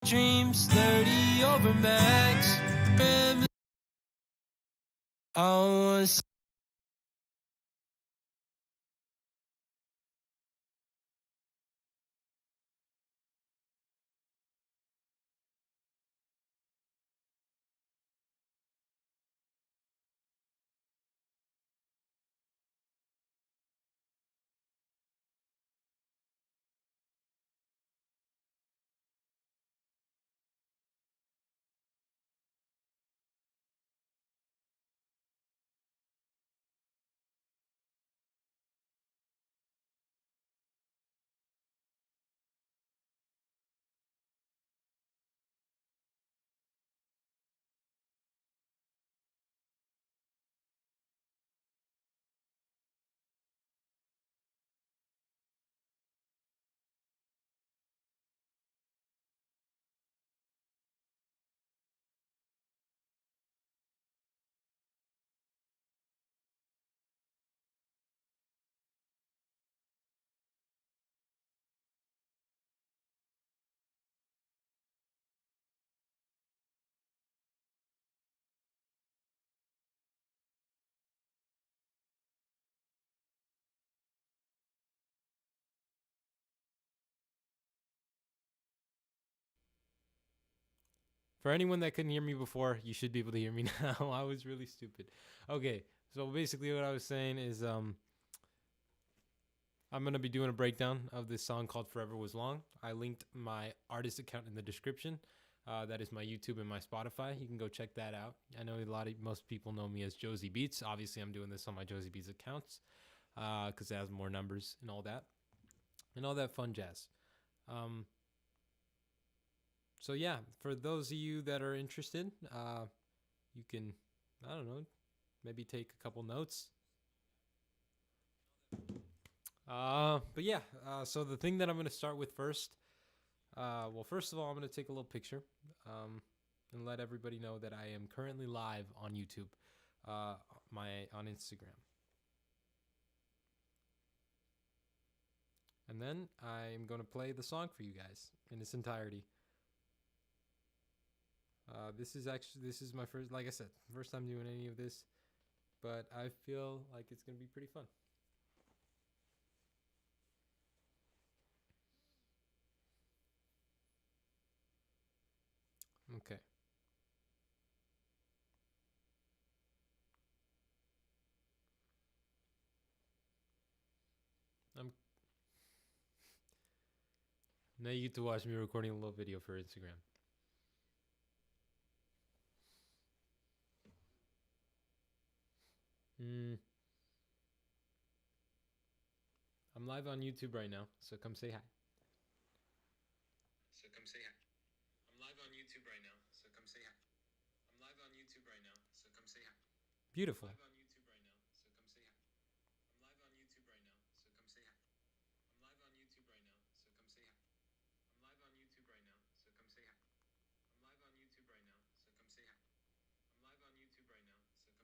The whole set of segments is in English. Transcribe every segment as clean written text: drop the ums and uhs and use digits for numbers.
Dreams 30 over max. I was For anyone that couldn't hear me before, you should be able to hear me now. I was really stupid. Okay, so basically what I was saying is I'm going to be doing a breakdown of this song called Forever Was Long. I linked my artist account in the description. That is my YouTube and my Spotify. You can go check that out. I know most people know me as Josue Beats. Obviously, I'm doing this on my Josue Beats accounts because it has more numbers and all that fun jazz. So yeah, for those of you that are interested, you can, I don't know, maybe take a couple notes. But yeah, so the thing that I'm going to start with first, first of all, I'm going to take a little picture and let everybody know that I am currently live on YouTube, on Instagram. And then I'm going to play the song for you guys in its entirety. This is my first, like I said, first time doing any of this, but I feel like it's going to be pretty fun. Okay. I'm Now you get to watch me recording a little video for Instagram. I'm live on YouTube right now, so come say hi. I'm live on YouTube right now, so come say hi. I'm live on YouTube right now, so come say hi. Beautiful. I'm live on YouTube right now, so come say hi. I'm live on YouTube right now, so come say hi. I'm live on YouTube right now, so come say hi. I'm live on YouTube right now, so come say hi. I'm live on YouTube right now, so come say hi. I'm live on YouTube right now,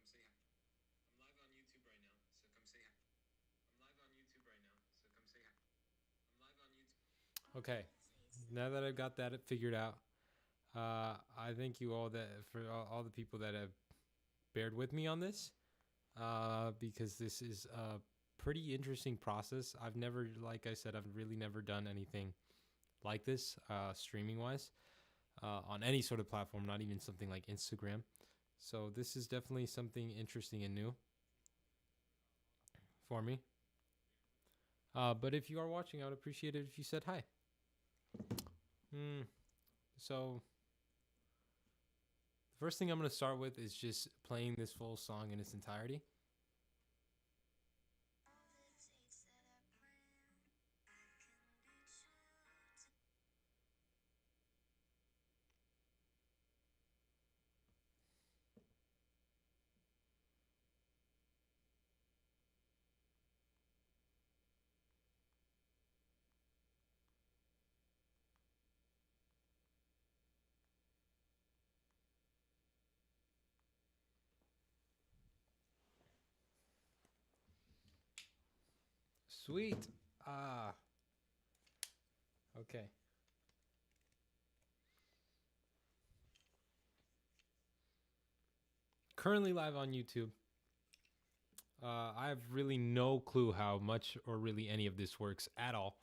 so come say hi. I'm live on YouTube right now, so come say hi. I'm live on YouTube right now, so come say hi. I'm live on YouTube. Okay, now that I've got that figured out, I thank you all for all the people that have bared with me on this, because this is a pretty interesting process. I've never, like I said, I've really never done anything like this, streaming wise, on any sort of platform, not even something like Instagram. So this is definitely something interesting and new for me. But if you are watching, I would appreciate it if you said hi. So the first thing I'm going to start with is just playing this full song in its entirety. Sweet. Okay. currently live on YouTube. I have really no clue how much or really any of this works at all.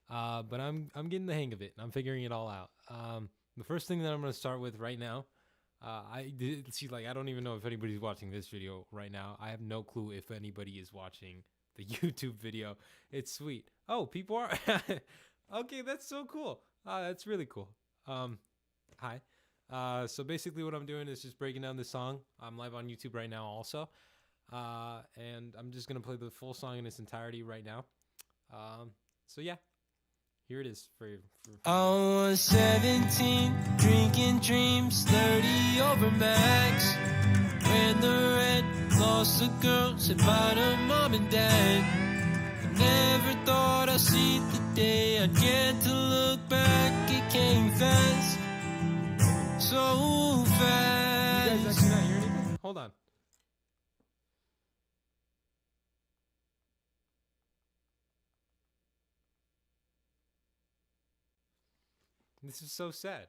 But I'm getting the hang of it. I'm figuring it all out. The first thing that I'm going to start with right now, I don't even know if anybody's watching this video right now. I have no clue if anybody is watching the YouTube video. It's sweet. Oh, people are. Okay, that's so cool. That's really cool. Hi. So basically what I'm doing is just breaking down this song. I'm live on YouTube right now also. And I'm just going to play the full song in its entirety right now. So yeah, here it is for I was 17, drinking dreams, 30 over max. When the red lost a girl, said bye to mom and dad. I never thought I'd see the day I'd get to look back. It came fast, so fast. You guys actually not hear anything? Hold on. This is so sad.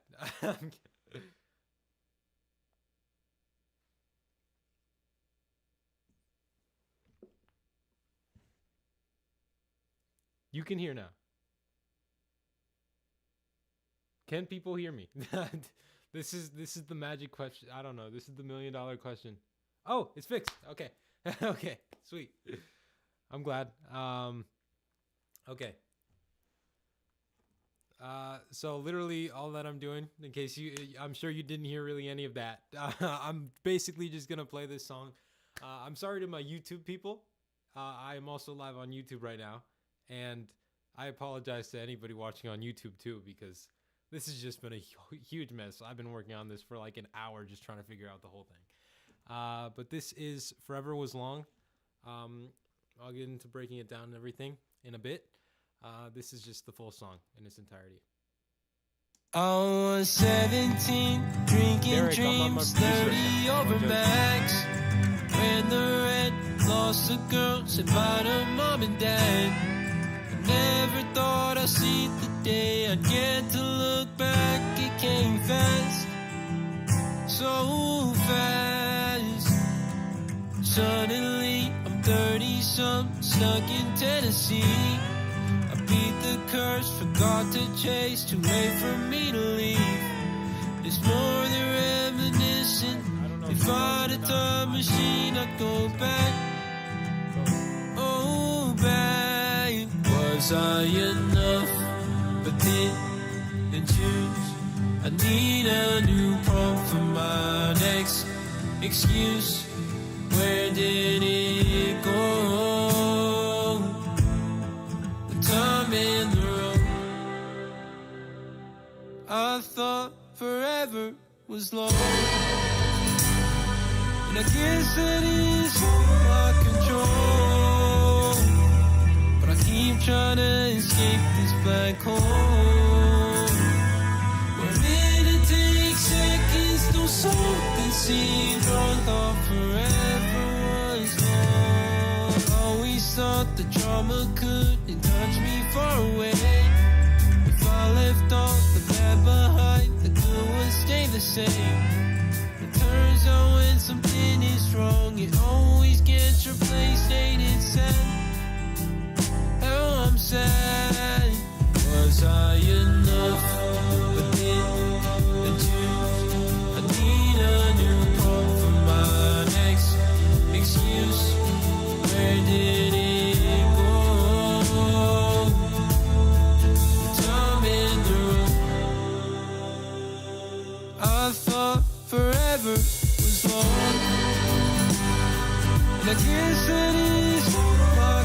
You can hear now. Can people hear me? This is the magic question. I don't know. This is the $1 million question. Oh, it's fixed. Okay. Okay. Sweet. I'm glad. Okay. So literally all that I'm doing, in case I'm sure you didn't hear really any of that. I'm basically just gonna play this song. I'm sorry to my YouTube people. I am also live on YouTube right now, and I apologize to anybody watching on YouTube too, because this has just been a huge mess. I've been working on this for like an hour just trying to figure out the whole thing. But this is Forever Was Long. I'll get into breaking it down and everything in a bit. This is just the full song in its entirety. I was 17, drinking dreams, 30 over max. When the red lost a girl, said bye to mom and dad. I never thought I'd see the day I'd get to look back. It came fast, so fast. Suddenly I'm 30-some, stuck in Tennessee. I beat the curse, forgot to chase, too late for me to leave. It's more than reminiscent. If I had a time machine, I'd go back. Oh, back. Was I enough? But didn't choose. I need a new prompt for my next excuse. Where did it go? The time in the road. I thought forever was long, and I guess that is my control. But I keep trying to escape this black hole, where minutes take seconds, though something seems wrong. Thought forever was long. Always thought the drama couldn't touch me far away. If I left all the bad behind, the good would stay the same. It turns out when something is wrong, it always gets replaced. Ain't it sad? How I'm sad. Was I enough? But didn't choose. I need a new prompt for my next excuse. Where did it go? The time in the road. I thought forever was long, and I guess that is my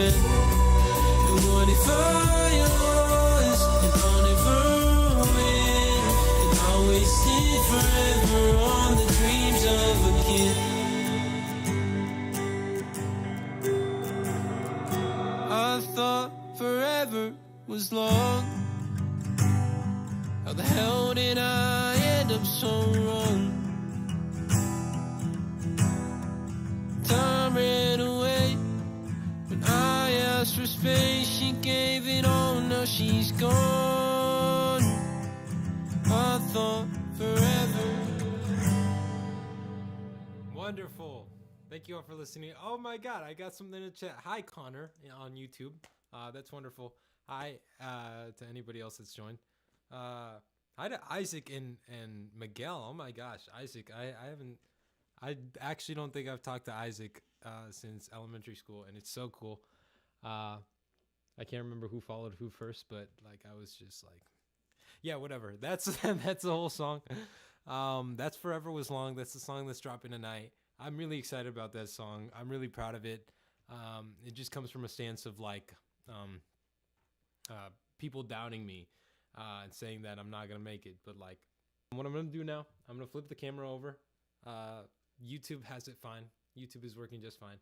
spent. And what if I lost and I'll never win? And I'll waste it forever on the dreams of a kid. I thought forever was long. How the hell did I end up so wrong? Time ran away. When I asked for space, she gave it all. Now she's gone. I thought forever. Wonderful. Thank you all for listening. Oh my God, I got something to chat. Hi, Connor on YouTube. That's wonderful. Hi to anybody else that's joined. Hi to Isaac and Miguel. Oh my gosh, Isaac. I actually don't think I've talked to Isaac since elementary school, and it's so cool. I can't remember who followed who first, but like I was just like, yeah, whatever. That's that's the whole song. That's Forever Was Long. That's the song that's dropping tonight. I'm really excited about that song. I'm really proud of it. It just comes from a stance of like people doubting me and saying that I'm not gonna make it. But like, what I'm gonna do now, I'm gonna flip the camera over. YouTube has it fine. YouTube is working just fine.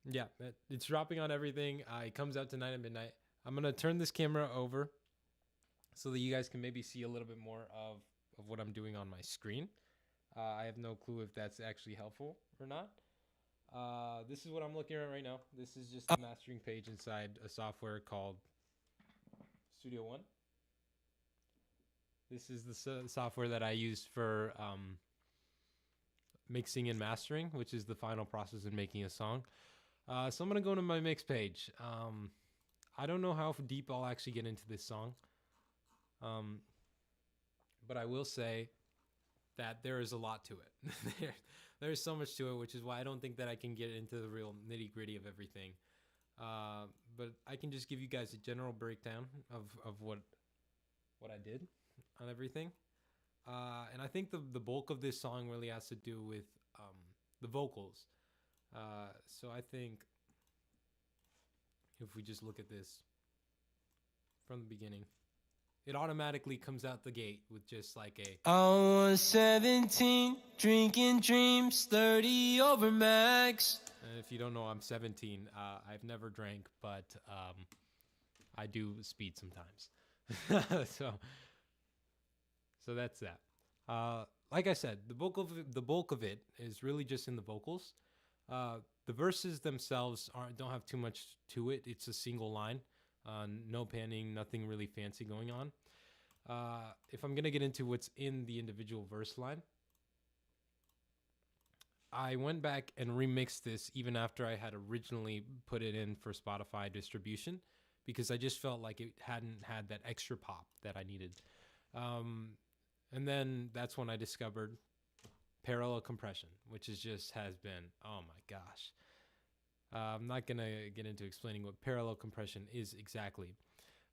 Yeah, it's dropping on everything. It comes out tonight at midnight. I'm gonna turn this camera over so that you guys can maybe see a little bit more of what I'm doing on my screen. I have no clue if that's actually helpful or not. This is what I'm looking at right now. This is just the mastering page inside a software called Studio One. This is the software that I use for mixing and mastering, which is the final process in making a song. So I'm going to go to my mix page. I don't know how deep I'll actually get into this song. But I will say that there is a lot to it. There's so much to it, which is why I don't think that I can get into the real nitty gritty of everything. But I can just give you guys a general breakdown of what I did on everything. And I think the bulk of this song really has to do with the vocals. So I think if we just look at this from the beginning, it automatically comes out the gate with just like a... I was 17, drinking dreams, 30 over max. And if you don't know, I'm 17. I've never drank, but I do speed sometimes. So that's that. Like I said, the bulk of it is really just in the vocals. The verses themselves don't have too much to it. It's a single line. No panning, nothing really fancy going on. If I'm going to get into what's in the individual verse line, I went back and remixed this even after I had originally put it in for Spotify distribution, because I just felt like it hadn't had that extra pop that I needed. And then that's when I discovered parallel compression, which has been, oh my gosh. I'm not going to get into explaining what parallel compression is exactly,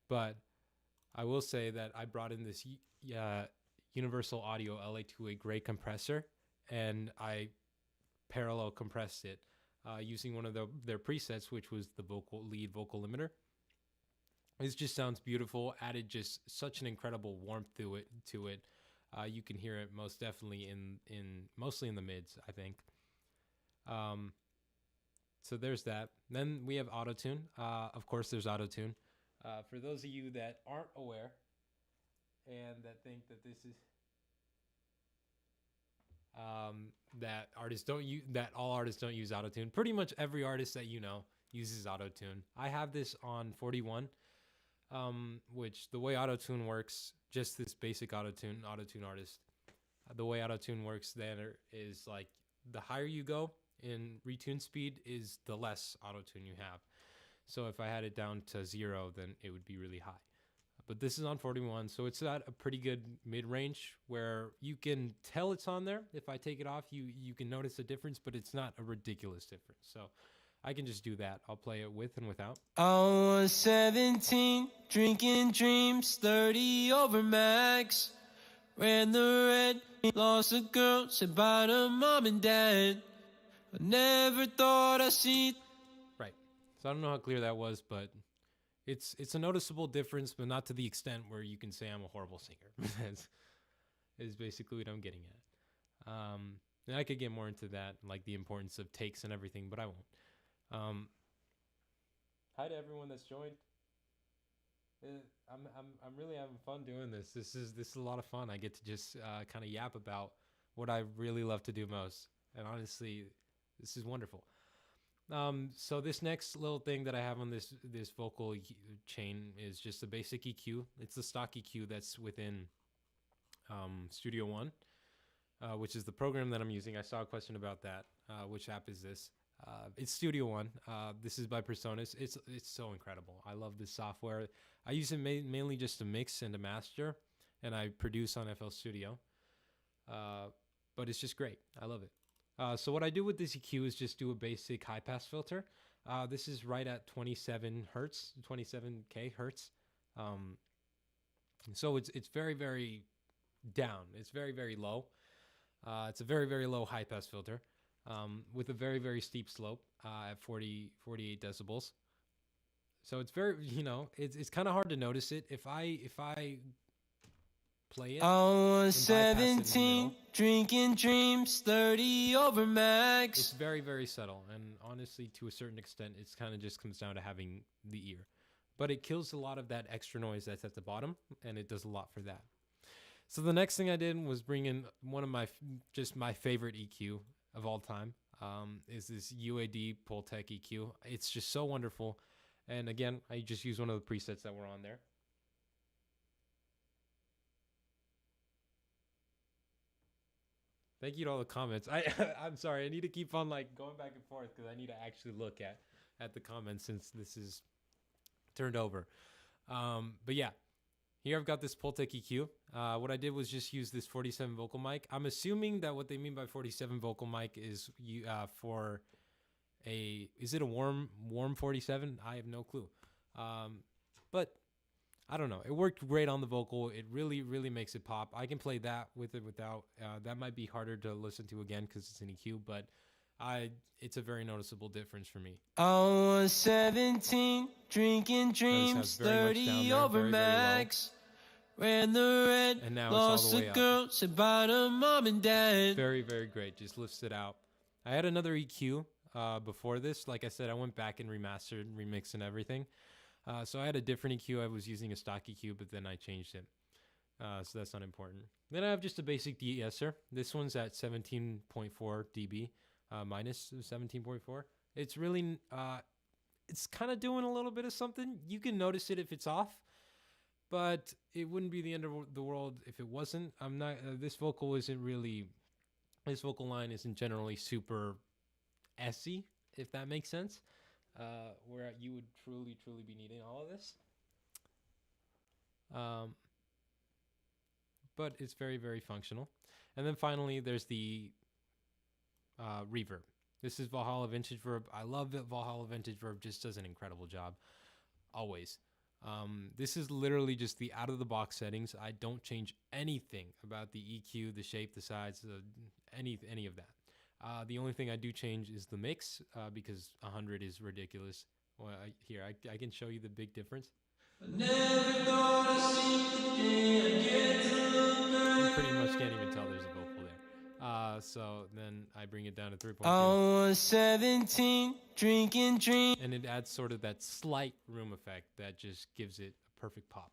but I will say that I brought in this Universal Audio LA2A gray compressor, and I parallel compressed it using one of their presets, which was the lead vocal limiter. This just sounds beautiful, added just such an incredible warmth to it. You can hear it most definitely mostly in the mids, I think. So there's that. Then we have autotune. Of course, there's autotune. For those of you that aren't aware and that think that this is that all artists don't use autotune. Pretty much every artist that you know uses autotune. I have this on 41, which the way autotune works, just this basic autotune artist, the way autotune works there is like the higher you go in retune speed is the less autotune you have. So if I had it down to 0, then it would be really high. But this is on 41, so it's at a pretty good mid-range where you can tell it's on there. If I take it off, you can notice a difference, but it's not a ridiculous difference. So I can just do that. I'll play it with and without. I was 17, drinking dreams, 30 over max. Ran the red, lost a girl, said bye to mom and dad. I never thought I'd see. Right. So I don't know how clear that was, but it's a noticeable difference, but not to the extent where you can say I'm a horrible singer. That's is basically what I'm getting at. And I could get more into that, like the importance of takes and everything, but I won't. Hi to everyone that's joined. I'm really having fun doing this. This is a lot of fun. I get to just kind of yap about what I really love to do most, and honestly, this is wonderful. So this next little thing that I have on this vocal chain is just a basic EQ. It's the stock EQ that's within Studio One, which is the program that I'm using. I saw a question about that. Which app is this? It's Studio One. This is by Personas. It's so incredible. I love this software. I use it mainly just to mix and to master, and I produce on FL Studio. But it's just great. I love it. So what I do with this EQ is just do a basic high pass filter. This is right at 27 hertz, 27k hertz. So it's very, very down. It's very, very low. It's a very, very low high pass filter with a very, very steep slope at 48 decibels. So it's very, it's kind of hard to notice it. If I play it, I was 17, drinking dreams, 30 over max. It's very, very subtle. And honestly, to a certain extent, it's kind of just comes down to having the ear. But it kills a lot of that extra noise that's at the bottom, and it does a lot for that. So the next thing I did was bring in one of my favorite EQ of all time. Is this UAD Pultec EQ. It's just so wonderful. And again, I just use one of the presets that were on there. Thank you to all the comments. I'm sorry. I need to keep on going back and forth because I need to actually look at the comments since this is turned over. But yeah, here I've got this Pultec EQ. What I did was just use this 47 vocal mic. I'm assuming that what they mean by 47 vocal mic is for is it a warm 47? I have no clue. But I don't know. It worked great on the vocal. It really, really makes it pop. I can play that with it without. That might be harder to listen to again because it's an EQ, but it's a very noticeable difference for me. I was 17, drinking dreams, 30 over max. Ran the red, and now lost it's all the way a girl, said bye to mom and dad. Very, very great. Just lifts it out. I had another EQ before this. Like I said, I went back and remastered, remixed, and everything. So I had a different EQ. I was using a stock EQ, but then I changed it. So that's not important. Then I have just a basic de-esser. This one's at 17.4 dB, minus 17.4. It's really, it's kind of doing a little bit of something. You can notice it if it's off, but it wouldn't be the end of the world if it wasn't. I'm not, this vocal line isn't generally super S-y, if that makes sense. Where you would truly be needing all of this. But it's very, very functional. And then finally, there's the reverb. This is Valhalla Vintage Verb. I love that Valhalla Vintage Verb just does an incredible job. Always. This is literally just the out-of-the-box settings. I don't change anything about the EQ, the shape, the size, any of that. The only thing I do change is the mix because 100 is ridiculous. Well, I can show you the big difference. You pretty much can't even tell there's a vocal there. So then I bring it down to 3.2. I was 17, drinking dream. And it adds sort of that slight room effect that just gives it a perfect pop.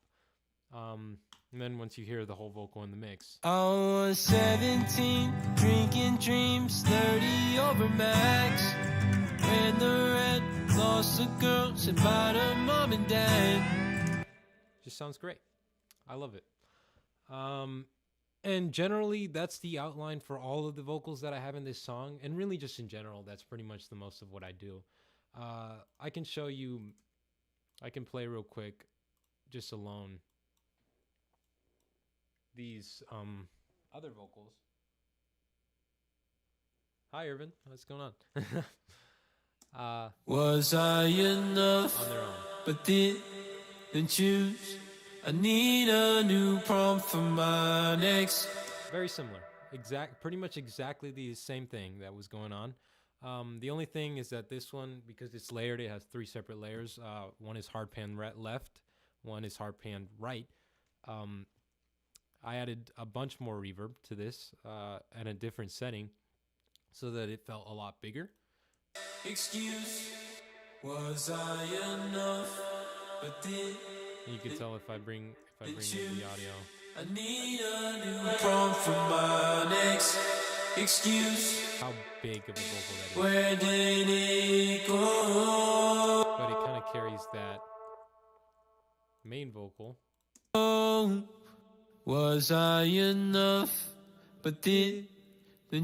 And then once you hear the whole vocal in the mix. I was 17, drinking dreams, 30 over max. Ran the red, lost a girl, said bye to mom and dad. Just sounds great. I love it. And generally, that's the outline for all of the vocals that I have in this song. And really just in general, that's pretty much the most of what I do. I can show you, I can play real quick, just alone, these other vocals. Hi, Irvin. What's going on? Was I enough? On their own. But didn't choose. I need a new prompt for my next. Very similar. Pretty much exactly the same thing that was going on. The only thing is that this one, because it's layered, it has 3 separate layers. One is hard pan left, one is hard pan right. I added a bunch more reverb to this at a different setting so that it felt a lot bigger. Excuse, was I enough? But did you can tell if I bring in the audio. I need a new prompt for my next excuse. How big of a vocal that is. Where did it go? But it kind of carries that main vocal. Oh, was I enough? But didn't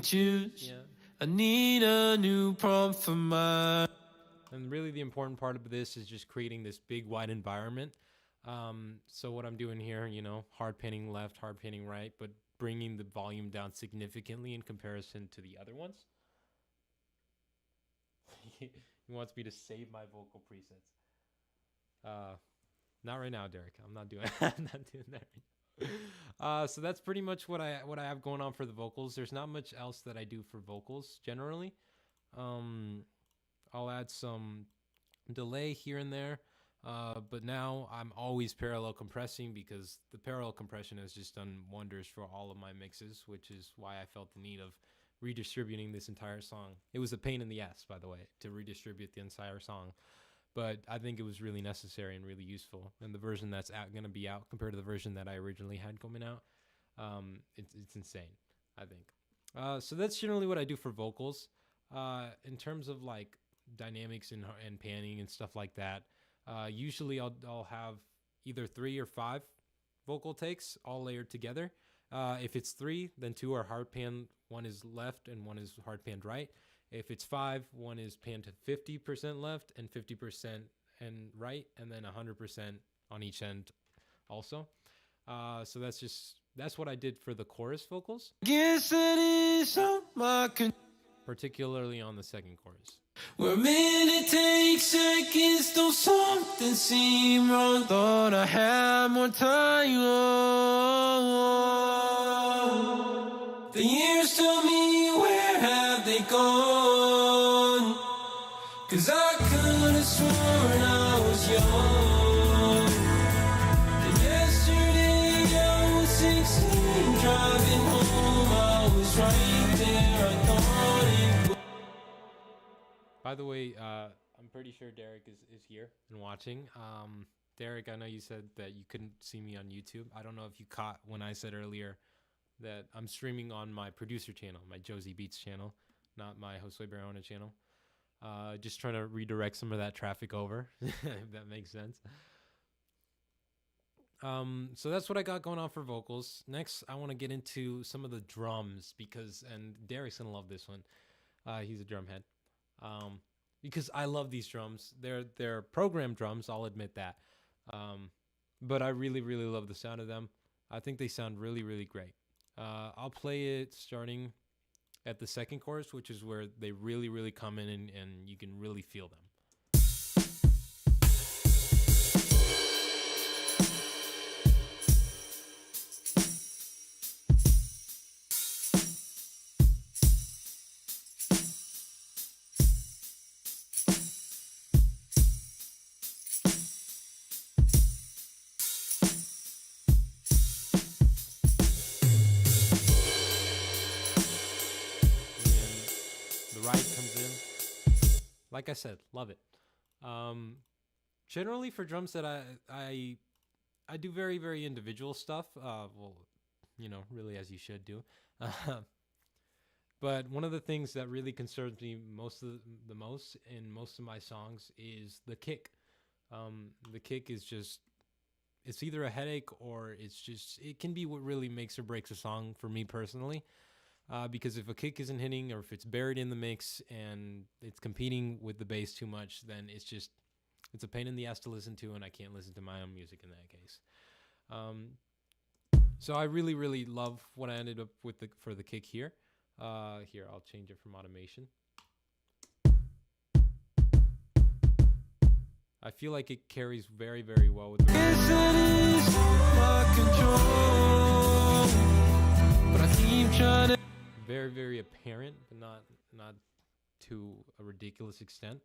choose. Yeah. I need a new prompt for my. And really the important part of this is just creating this big wide environment. So what I'm doing here, hard panning left, hard panning right, but bringing the volume down significantly in comparison to the other ones. He wants me to save my vocal presets. Not right now, Derek. I'm not doing I'm not doing that right now. So that's pretty much what I have going on for the vocals. There's not much else that I do for vocals generally. I'll add some delay here and there. But now I'm always parallel compressing because the parallel compression has just done wonders for all of my mixes, which is why I felt the need of redistributing this entire song. It was a pain in the ass, by the way, to redistribute the entire song, but I think it was really necessary and really useful. And the version that's going to be out compared to the version that I originally had coming out, it's insane, I think. So that's generally what I do for vocals. In terms of like dynamics and panning and stuff like that, usually I'll have either 3 or 5 vocal takes all layered together. If it's 3, then 2 are hard pan, 1 is left and 1 is hard panned right. If it's 5, 1 is panned to 50% left and 50% and right, and then 100% on each end also. So that's what I did for the chorus vocals. Guess that is my particularly on the second chorus. Where a minute takes seconds, though something seem wrong. Thought I had more time. Oh, the years tell me, where have they gone? 'Cause I could have sworn I was young. And yesterday I was 16, driving home. I was right there, I thought it was. By the way, I'm pretty sure Derek is here and watching. Derek, I know you said that you couldn't see me on YouTube. I don't know if you caught when I said earlier that I'm streaming on my producer channel, my Josue Beats channel, not my Josue Barahona channel. Just trying to redirect some of that traffic over, if that makes sense. So that's what I got going on for vocals. Next, I want to get into some of the drums and Derek's going to love this one. He's a drum head. Because I love these drums. They're programmed drums, I'll admit that. But I really, really love the sound of them. I think they sound really, really great. I'll play it starting at the second chorus, which is where they really, really come in and you can really feel them. Like I said, love it. Generally for drums that I do very, very individual stuff. Well, really as you should do. But one of the things that really concerns me the most in most of my songs is the kick. The kick is it's either a headache or it can be what really makes or breaks a song for me personally. Because if a kick isn't hitting or if it's buried in the mix and it's competing with the bass too much, then it's a pain in the ass to listen to, and I can't listen to my own music in that case. So I really, really love what I ended up with for the kick here. Here, I'll change it from automation. I feel like it carries very, very well with the very, very apparent, but not to a ridiculous extent.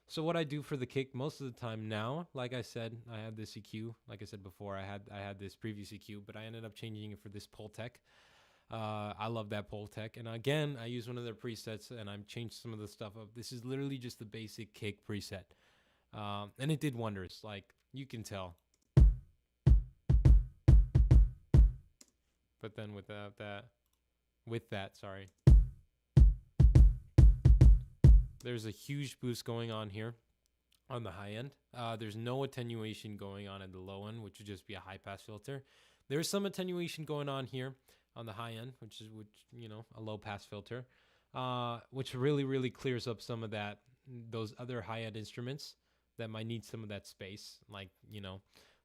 So what I do for the kick most of the time now, like I said, I had this EQ. Like I said before, I had this previous EQ, but I ended up changing it for this Pultec. I love that Pultec, and again, I use one of their presets, and I've changed some of the stuff up. This is literally just the basic kick preset, and it did wonders. Like you can tell. But then with that, sorry. There's a huge boost going on here on the high end. There's no attenuation going on at the low end, which would just be a high pass filter. There's some attenuation going on here on the high end, which a low pass filter, which really clears up some of those other high end instruments that might need some of that space, like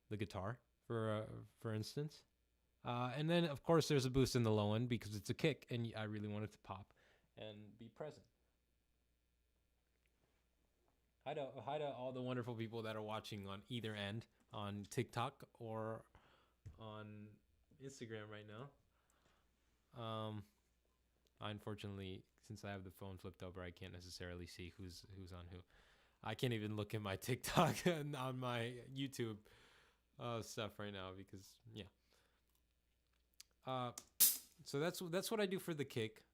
the guitar for instance. And then of course there's a boost in the low end because it's a kick, and I really want it to pop and be present. Hi to all the wonderful people that are watching on either end, on TikTok or on Instagram right now. Unfortunately, since I have the phone flipped over, I can't necessarily see who's on who. I can't even look at my TikTok and on my YouTube stuff right now because so that's what I do for the kick.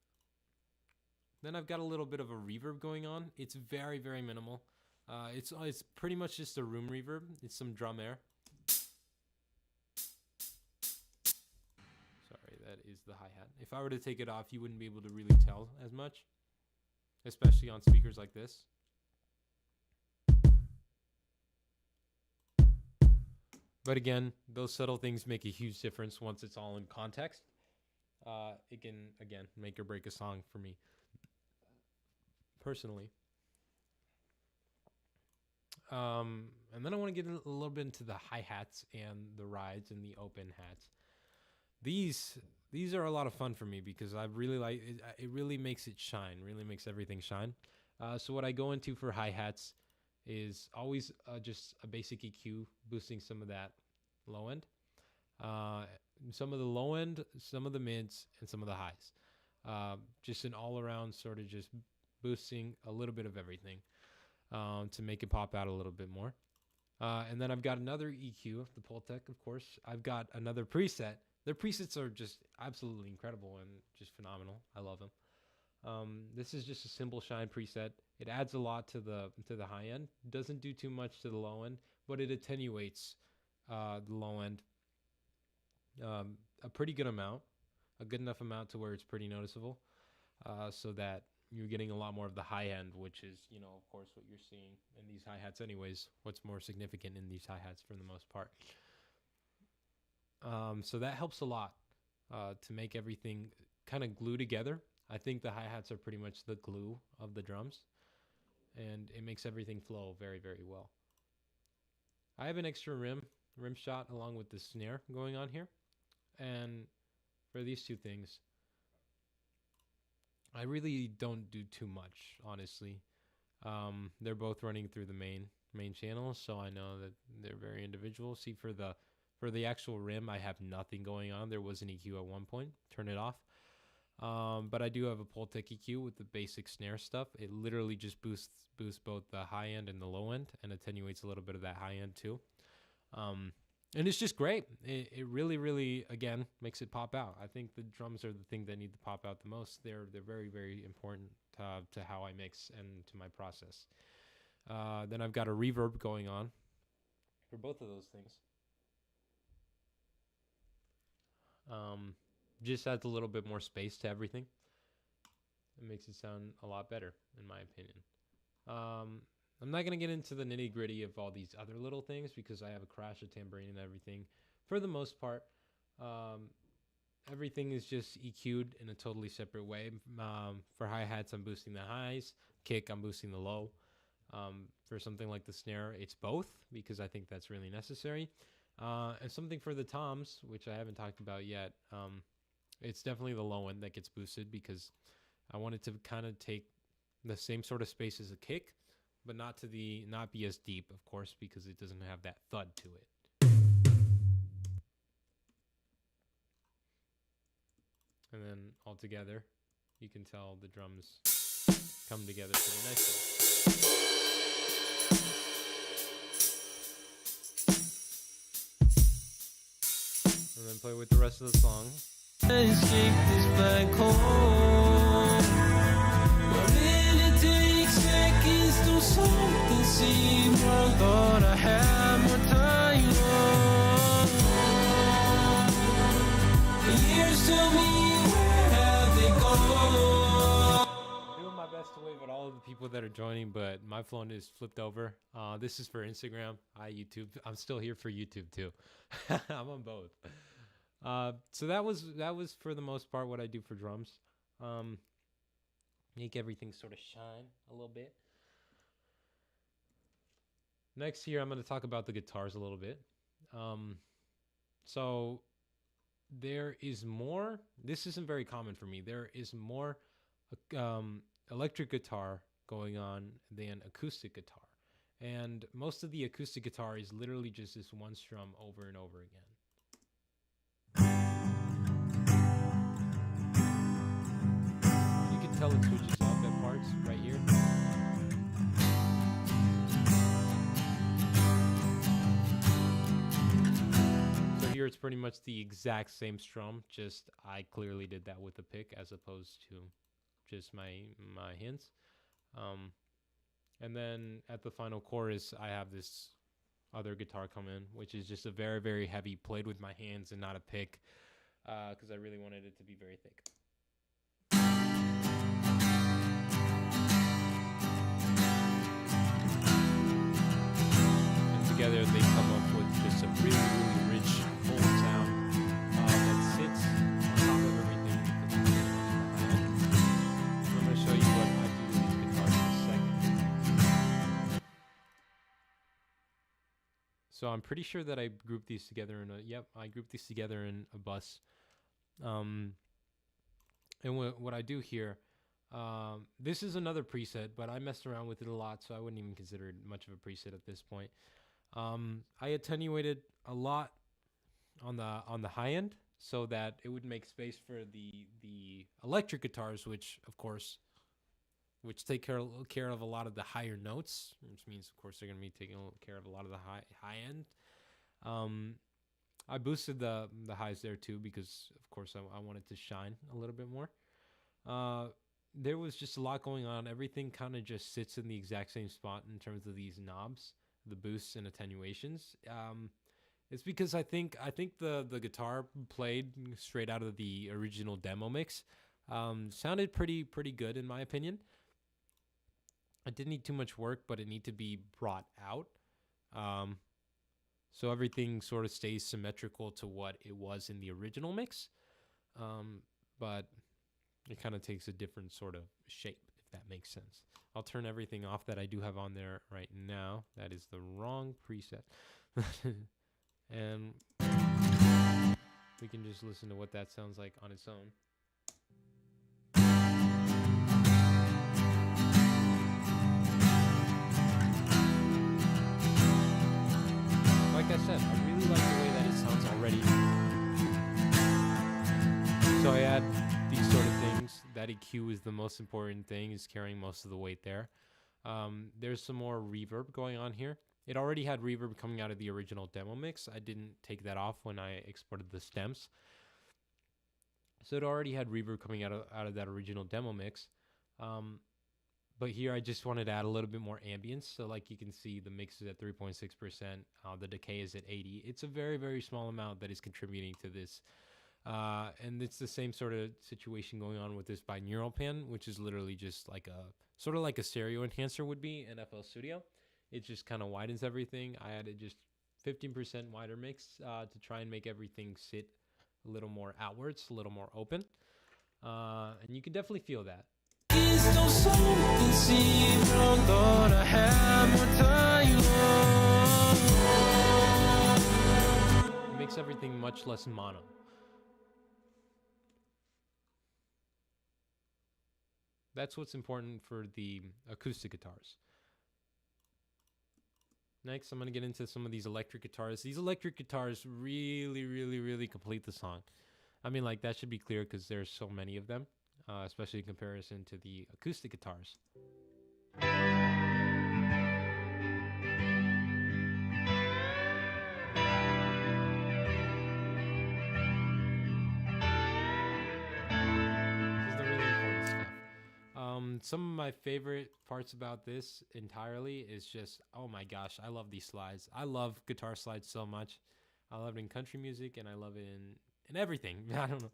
Then I've got a little bit of a reverb going on. It's very minimal. It's pretty much just a room reverb. It's some drum air. Sorry, that is the hi-hat. If I were to take it off, you wouldn't be able to really tell as much, especially on speakers like this. But again, those subtle things make a huge difference once it's all in context. It can, again, make or break a song for me, personally. And then I want to get a little bit into the hi-hats and the rides and the open hats. These are a lot of fun for me because I really like it. It really makes it shine, really makes everything shine. So what I go into for hi-hats is always just a basic EQ, boosting some of that low end, some of the low end, some of the mids, and some of the highs. Just an all-around sort of just boosting a little bit of everything to make it pop out a little bit more. And then I've got another EQ, the Pultec, of course. I've got another preset. Their presets are just absolutely incredible and just phenomenal. I love them. This is just a simple shine preset. It adds a lot to the high end. Doesn't do too much to the low end, but it attenuates the low end a pretty good amount, a good enough amount to where it's pretty noticeable, so that you're getting a lot more of the high end, which is, of course, what you're seeing in these hi-hats anyways. What's more significant in these hi-hats for the most part. So that helps a lot to make everything kind of glue together. I think the hi-hats are pretty much the glue of the drums, and it makes everything flow very well. I have an extra rim shot along with the snare going on here, and for these two things, I really don't do too much, honestly. They're both running through the main channel, so I know that they're very individual. See, for the actual rim, I have nothing going on. There was an EQ at one point. Turn it off. But I do have a Pultec EQ with the basic snare stuff. It literally just boosts both the high end and the low end, and attenuates a little bit of that high end too. And it's just great. It really, again, makes it pop out. I think the drums are the thing that need to pop out the most. They're very important to how I mix and to my process. Then I've got a reverb going on for both of those things. Just adds a little bit more space to everything. It makes it sound a lot better, in my opinion. I'm not going to get into the nitty gritty of all these other little things because I have a crash, a tambourine, and everything. For the most part, everything is just EQ'd in a totally separate way. For hi-hats, I'm boosting the highs. Kick, I'm boosting the low. For something like the snare, it's both because I think that's really necessary. And something for the toms, which I haven't talked about yet, it's definitely the low end that gets boosted because I wanted to kind of take the same sort of space as a kick, but not be as deep, of course, because it doesn't have that thud to it. And then all together, you can tell the drums come together pretty nicely. And then play with the rest of the song. Escape this black hole. Wherein it takes seconds to something seem wrong. Thought I had more time. The years tell me where have they gone. Doing my best to wave at all of the people that are joining, but my phone is flipped over. This is for Instagram. Hi, YouTube. I'm still here for YouTube too. I'm on both. So that was for the most part what I do for drums. Make everything sort of shine a little bit. Next here, I'm going to talk about the guitars a little bit. So there is more. This isn't very common for me. There is more electric guitar going on than acoustic guitar. And most of the acoustic guitar is literally just this one strum over and over again. You can tell it switches up at parts right here. So here it's pretty much the exact same strum, just I clearly did that with a pick as opposed to just my hands. And then at the final chorus, I have this other guitar come in, which is just a very, very heavy, played with my hands and not a pick, because I really wanted it to be very thick. And together they come up with just a really, really rich, full sound that sits on top of everything. I'm going to show you what I do with these guitars in a second. So I'm pretty sure that I grouped these together in I grouped these together in a bus. And what I do here, this is another preset, but I messed around with it a lot, so I wouldn't even consider it much of a preset at this point. I attenuated a lot on the high end so that it would make space for the electric guitars, which take care of a lot of the higher notes, which means of course they're going to be taking care of a lot of the high end. I boosted the highs there too because of course I wanted to shine a little bit more. There was just a lot going on. Everything kind of just sits in the exact same spot in terms of these knobs, the boosts and attenuations. It's because I think the guitar played straight out of the original demo mix sounded pretty good in my opinion. It didn't need too much work, but it needed to be brought out. So everything sort of stays symmetrical to what it was in the original mix. But it kind of takes a different sort of shape, if that makes sense. I'll turn everything off that I do have on there right now. That is the wrong preset. And we can just listen to what that sounds like on its own. Like I said, I really like the way that it sounds already. So I add these sort of things. That EQ is the most important thing, is carrying most of the weight there. There's some more reverb going on here. It already had reverb coming out of the original demo mix. I didn't take that off when I exported the stems. So it already had reverb coming out of that original demo mix. But here I just wanted to add a little bit more ambience. So like you can see, the mix is at 3.6%. The decay is at 80. It's a very, very small amount that is contributing to this. And it's the same sort of situation going on with this binaural pan, which is literally just like sort of like a stereo enhancer would be in FL Studio. It just kind of widens everything. I added just 15% wider mix to try and make everything sit a little more outwards, a little more open. And you can definitely feel that. It makes everything much less mono. That's what's important for the acoustic guitars. Next, I'm going to get into some of these electric guitars. These electric guitars really, really, really complete the song. I mean, like, that should be clear because there's so many of them. especially in comparison to the acoustic guitars. This is the really important stuff. Some of my favorite parts about this entirely is just, oh my gosh, I love these slides. I love guitar slides so much. I love it in country music, and I love it in everything. I don't know.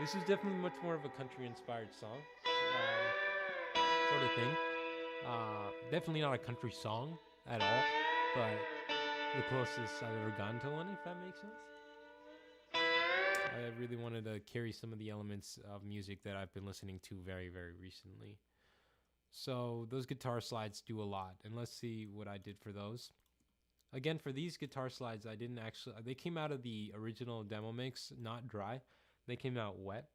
This is definitely much more of a country-inspired song, sort of thing. Definitely not a country song at all, but the closest I've ever gotten to one, if that makes sense. I really wanted to carry some of the elements of music that I've been listening to very, very recently. So those guitar slides do a lot, and let's see what I did for those. Again, for these guitar slides, I didn't actually, they came out of the original demo mix, not dry. They came out wet.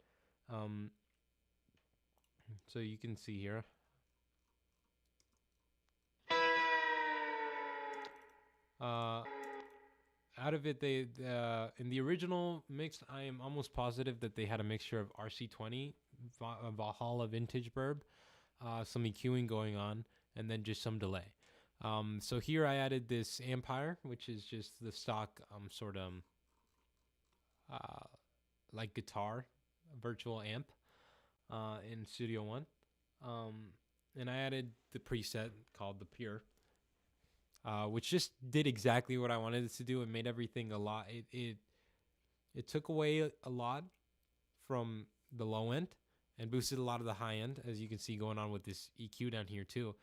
So you can see here. Out of it, they in the original mix, I am almost positive that they had a mixture of RC20, Valhalla Vintage Burb, some EQing going on, and then just some delay. So here I added this Ampire, which is just the stock sort of like guitar virtual amp in Studio One, and I added the preset called the Pure. Which just did exactly what I wanted it to do. It made everything a lot. It took away a lot from the low end and boosted a lot of the high end, as you can see going on with this EQ down here too.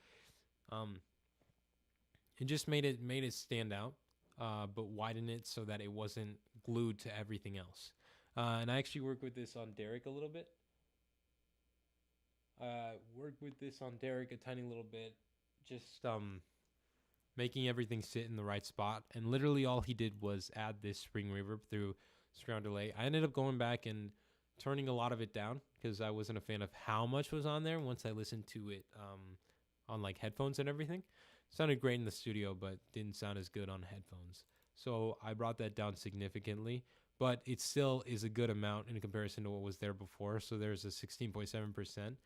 It just made it stand out, but widen it so that it wasn't glued to everything else. And I actually worked with this on Derek a little bit. Worked with this on Derek a tiny little bit, just making everything sit in the right spot. And literally all he did was add this spring reverb through surround delay. I ended up going back and turning a lot of it down because I wasn't a fan of how much was on there once I listened to it on like headphones and everything. It sounded great in the studio, but didn't sound as good on headphones. So I brought that down significantly, but it still is a good amount in comparison to what was there before. So there's a 16.7%.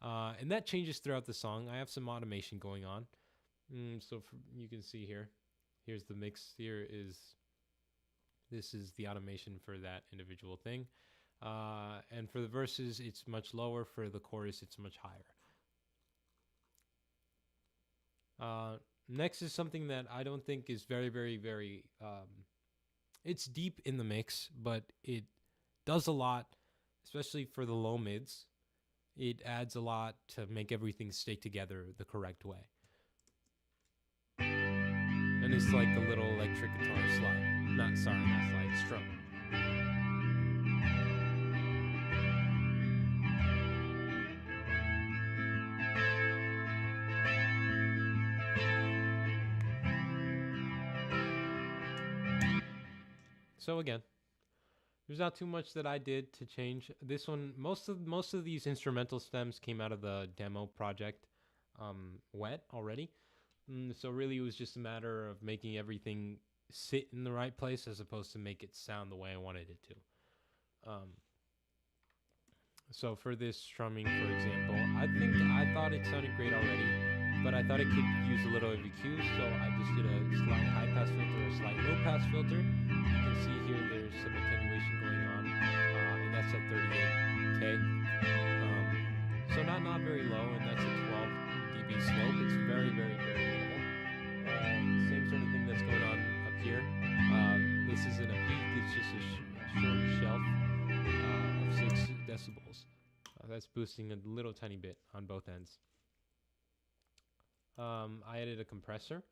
And that changes throughout the song. I have some automation going on. So you can see here, here's the mix. This is the automation for that individual thing. And for the verses, it's much lower. For the chorus, it's much higher. Next is something that I don't think is very, very, very, it's deep in the mix, but it does a lot, especially for the low mids. It adds a lot to make everything stay together the correct way. And it's like a little electric guitar slide. Not slide, strum. So again, there's not too much that I did to change this one. Most of these instrumental stems came out of the demo project, wet already. So really, it was just a matter of making everything sit in the right place as opposed to make it sound the way I wanted it to. So for this strumming, for example, I thought it sounded great already, but I thought it could use a little EQ, so I just did a slight high pass filter, a slight low pass filter. You can see here there's some attenuation going on, and that's at 38K. So not very low, and that's a 12 dB slope. It's very, very, very minimal. Same sort of thing that's going on up here. This isn't a peak, it's just a short shelf of 6 decibels. That's boosting a little tiny bit on both ends. I added a compressor.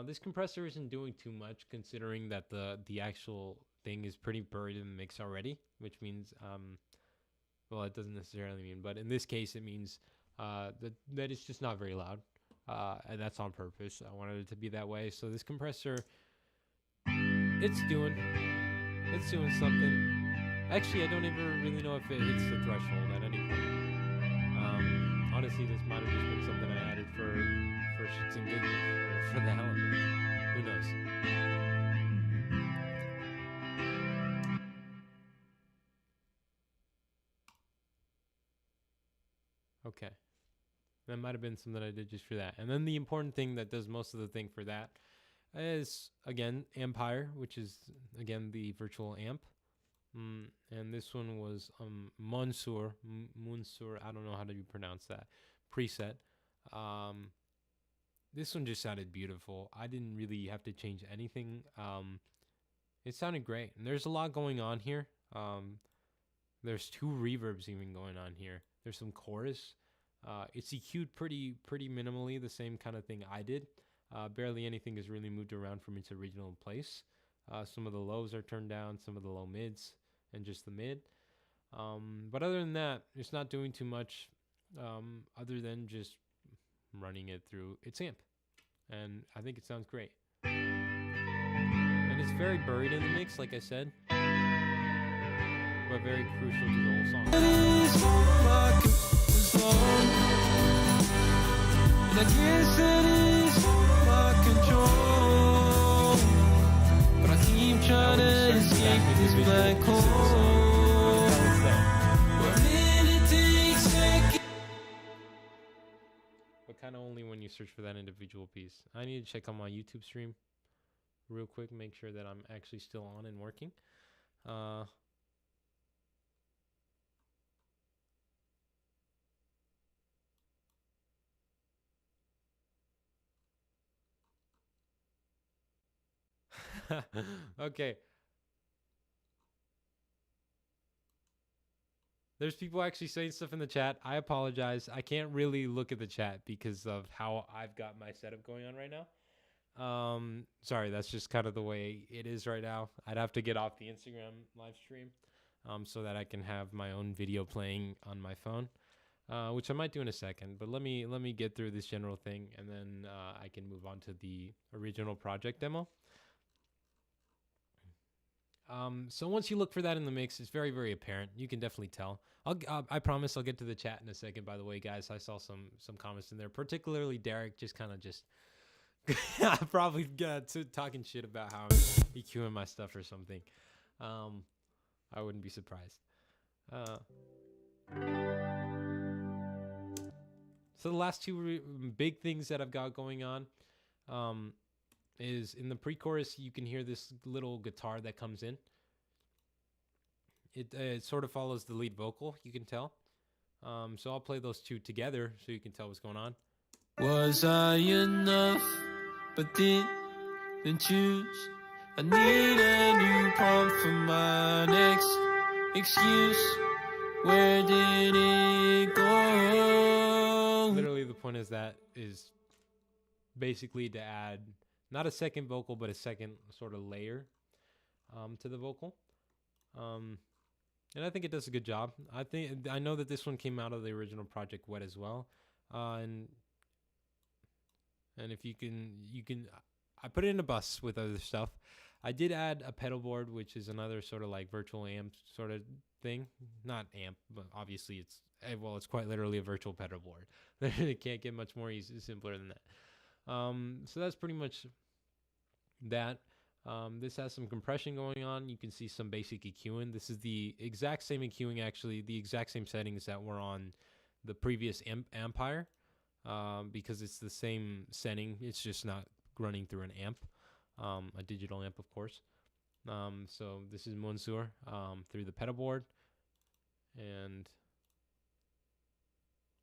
This compressor isn't doing too much considering that the actual thing is pretty buried in the mix already, which means, well, it doesn't necessarily mean, but in this case it means that it's just not very loud. And that's on purpose. I wanted it to be that way. So this compressor, it's doing something. Actually, I don't even really know if it hits the threshold at any point. Honestly, this might have just been something I added for shits and giggles, or for the hell of it. Who knows? Okay. That might have been something I did just for that. And then the important thing that does most of the thing for that is, again, Empire, which is, again, the virtual amp. And this one was Monsur, I don't know how to pronounce that, preset. This one just sounded beautiful. I didn't really have to change anything. It sounded great. And there's a lot going on here. There's 2 reverbs even going on here. There's some chorus. It's EQ'd pretty minimally, the same kind of thing I did. Barely anything is really moved around from its original place. Some of the lows are turned down, some of the low mids, and just the mid. But other than that, it's not doing too much other than just running it through its amp. And I think it sounds great. And it's very buried in the mix, like I said, but very crucial to the whole song. And I guess it is my control, but I keep trying to escape this black hole. But kind of only when you search for that individual piece. I need to check on my YouTube stream real quick, make sure that I'm actually still on and working. Okay. There's people actually saying stuff in the chat. I apologize. I can't really look at the chat because of how I've got my setup going on right now. Sorry, that's just kind of the way it is right now. I'd have to get off the Instagram live stream so that I can have my own video playing on my phone, which I might do in a second. But let me get through this general thing, and then I can move on to the original project demo. So once you look for that in the mix, it's very, very apparent. You can definitely tell. I promise I'll get to the chat in a second, by the way, guys. I saw some comments in there, particularly Derek, just I probably got to talking shit about how I'm EQing my stuff or something. I wouldn't be surprised. So the last 2 big things that I've got going on is in the pre-chorus, you can hear this little guitar that comes in. It sort of follows the lead vocal, you can tell. So I'll play those 2 together so you can tell what's going on. Was I enough? But didn't choose. I need a new prompt for my next excuse. Where did it go? Literally, the point is basically to add not a second vocal, but a second sort of layer to the vocal. And I think it does a good job. I know that this one came out of the original Project Wet as well. And if you can, I put it in a bus with other stuff. I did add a pedal board, which is another sort of like virtual amp sort of thing. Not amp, but obviously it's quite literally a virtual pedal board. It can't get much more simpler than that. So that's pretty much that. This has some compression going on. You can see some basic EQing. This is the exact same EQing, actually, the exact same settings that were on the previous Empire, because it's the same setting. It's just not running through an amp, a digital amp, of course. So this is Monsur through the pedal board, and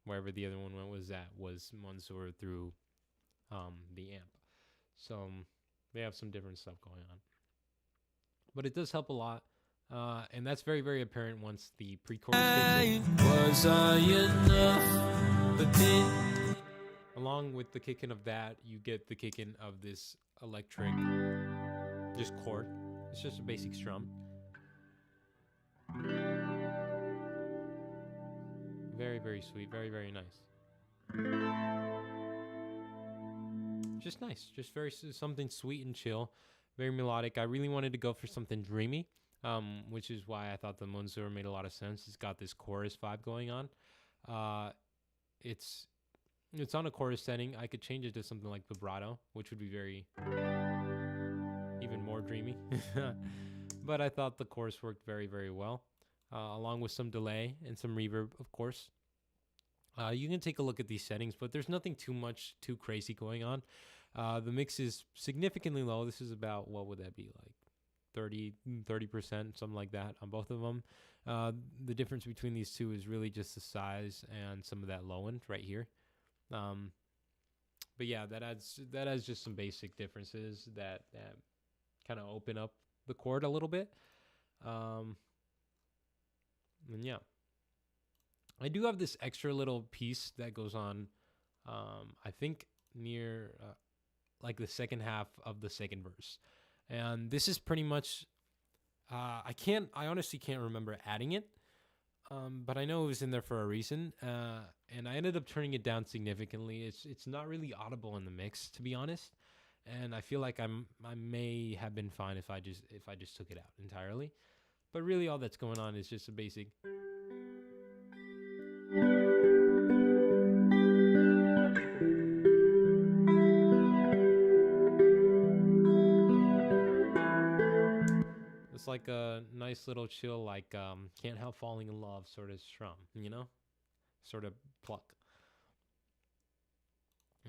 wherever the other one was Monsur through the amp. So they have some different stuff going on, but it does help a lot, and that's very, very apparent once the pre-chorus kicks in. Was I enough? But then Along with the kick in of that, you get the kick in of this electric just chord. It's just a basic strum. Very, very sweet. Very, very nice. Just nice. Just very something sweet and chill. Very melodic. I really wanted to go for something dreamy, which is why I thought the Monsur made a lot of sense. It's got this chorus vibe going on. It's on a chorus setting. I could change it to something like vibrato, which would be very even more dreamy. But I thought the chorus worked very, very well, along with some delay and some reverb, of course. You can take a look at these settings, but there's nothing too crazy going on. The mix is significantly low. This is about, what would that be, like 30%, something like that on both of them. The difference between these two is really just the size and some of that low end right here. But yeah, that adds just some basic differences that kind of open up the chord a little bit. And yeah, I do have this extra little piece that goes on, I think near like the second half of the second verse. And this is pretty much, I honestly can't remember adding it, but I know it was in there for a reason. And I ended up turning it down significantly. It's not really audible in the mix, to be honest. And I feel like I may have been fine if I just took it out entirely. But really, all that's going on is just a basic. It's like a nice little chill, like Can't Help Falling in Love sort of strum, sort of pluck.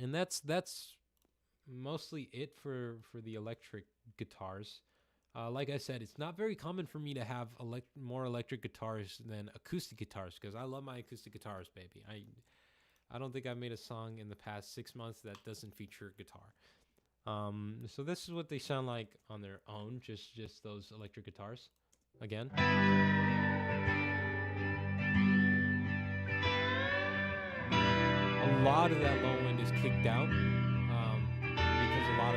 And that's mostly it for the electric guitars. Like I said, it's not very common for me to have more electric guitars than acoustic guitars, because I love my acoustic guitars, baby. I don't think I've made a song in the past 6 months that doesn't feature guitar. So this is what they sound like on their own, just those electric guitars. Again. A lot of that low end is kicked out, because a lot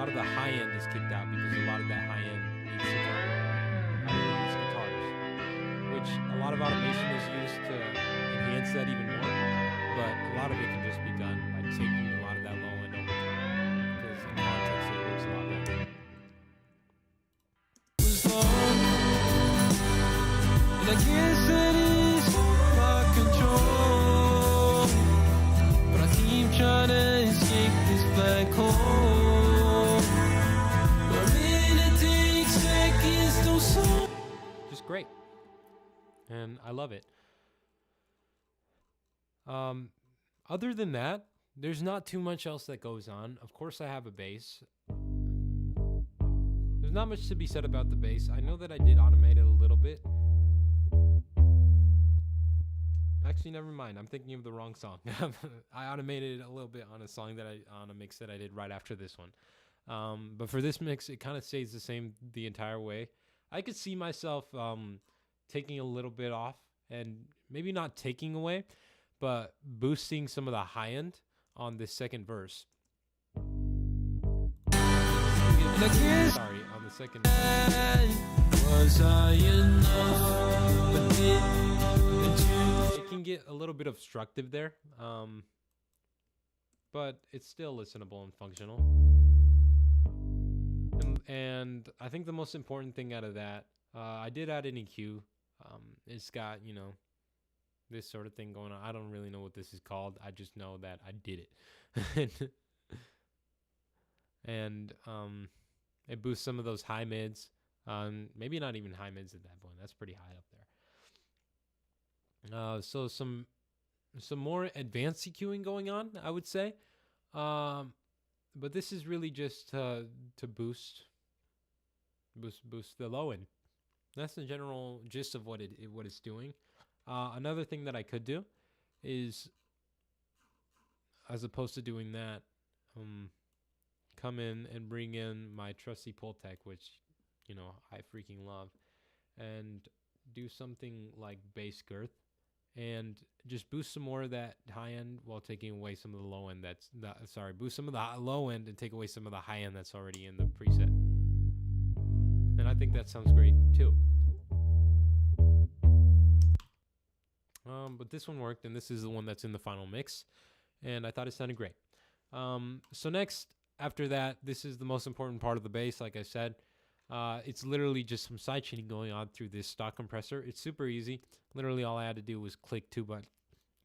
of the high end is kicked out because a lot of that high end needs to come out of these guitars, which a lot of automation is used to enhance that even more, but a lot of it can just be done by taking a lot of that low end over time, because in context it works a lot better. And I guess that is my control, but I keep trying to escape this black hole. Where minute takes seconds to solve. Just great, and I love it. Other than that, there's not too much else that goes on. Of course, I have a bass. There's not much to be said about the bass. I know that I did automate it a little bit. Actually, never mind. I'm thinking of the wrong song. I automated it a little bit on a mix that I did right after this one. But for this mix, it kind of stays the same the entire way. I could see myself taking a little bit off, and maybe not taking away, but boosting some of the high end on this second verse. Sorry, on the second verse. Was I enough? But it can get a little bit obstructive there, but it's still listenable and functional. And I think the most important thing out of that, I did add an EQ. It's got, this sort of thing going on. I don't really know what this is called. I just know that I did it. And it boosts some of those high mids. Maybe not even high mids at that point. That's pretty high up there. So some more advanced EQing going on, I would say. But this is really just to boost the low end. That's the general gist of what it's doing. Another thing that I could do is, as opposed to doing that, come in and bring in my trusty Pultec, which I freaking love, and do something like bass girth and just boost some more of that high end while taking away some of the low end. Boost some of the low end and take away some of the high end that's already in the preset. And I think that sounds great too. But this one worked, and this is the one that's in the final mix, and I thought it sounded great. So next, after that, this is the most important part of the bass, like I said. It's literally just some side chaining going on through this stock compressor. It's super easy. Literally all I had to do was click two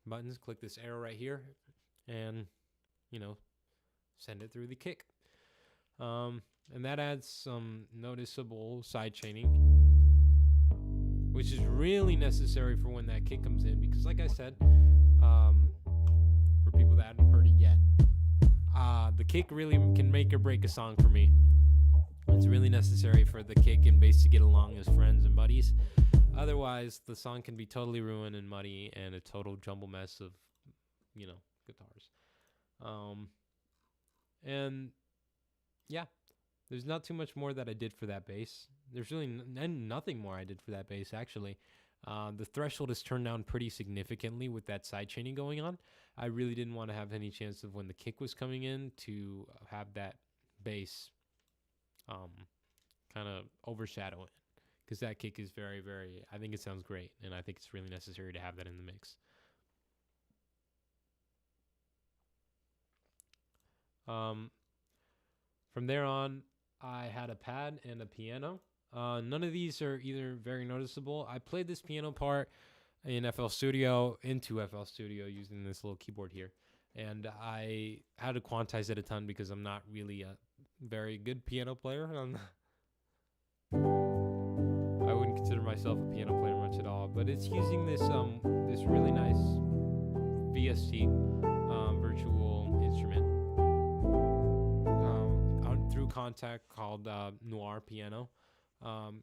buttons, click this arrow right here, and, send it through the kick. And that adds some noticeable side chaining. which is really necessary for when that kick comes in, because like I said, for people that haven't heard it yet, the kick really can make or break a song for me. It's really necessary for the kick and bass to get along as friends and buddies. Otherwise, the song can be totally ruined and muddy and a total jumble mess of, guitars. And yeah, there's not too much more that I did for that bass. There's really nothing more I did for that bass, actually. The threshold is turned down pretty significantly with that side chaining going on. I really didn't want to have any chance of when the kick was coming in to have that bass kind of overshadow it, because that kick is very, very, I think it sounds great, and I think it's really necessary to have that in the mix. From there on, I had a pad and a piano. None of these are either very noticeable. I played this piano part in FL Studio, into FL Studio, using this little keyboard here. And I had to quantize it a ton because I'm not really a very good piano player. I wouldn't consider myself a piano player much at all, but it's using this this really nice VST virtual instrument through Contact called Noir Piano.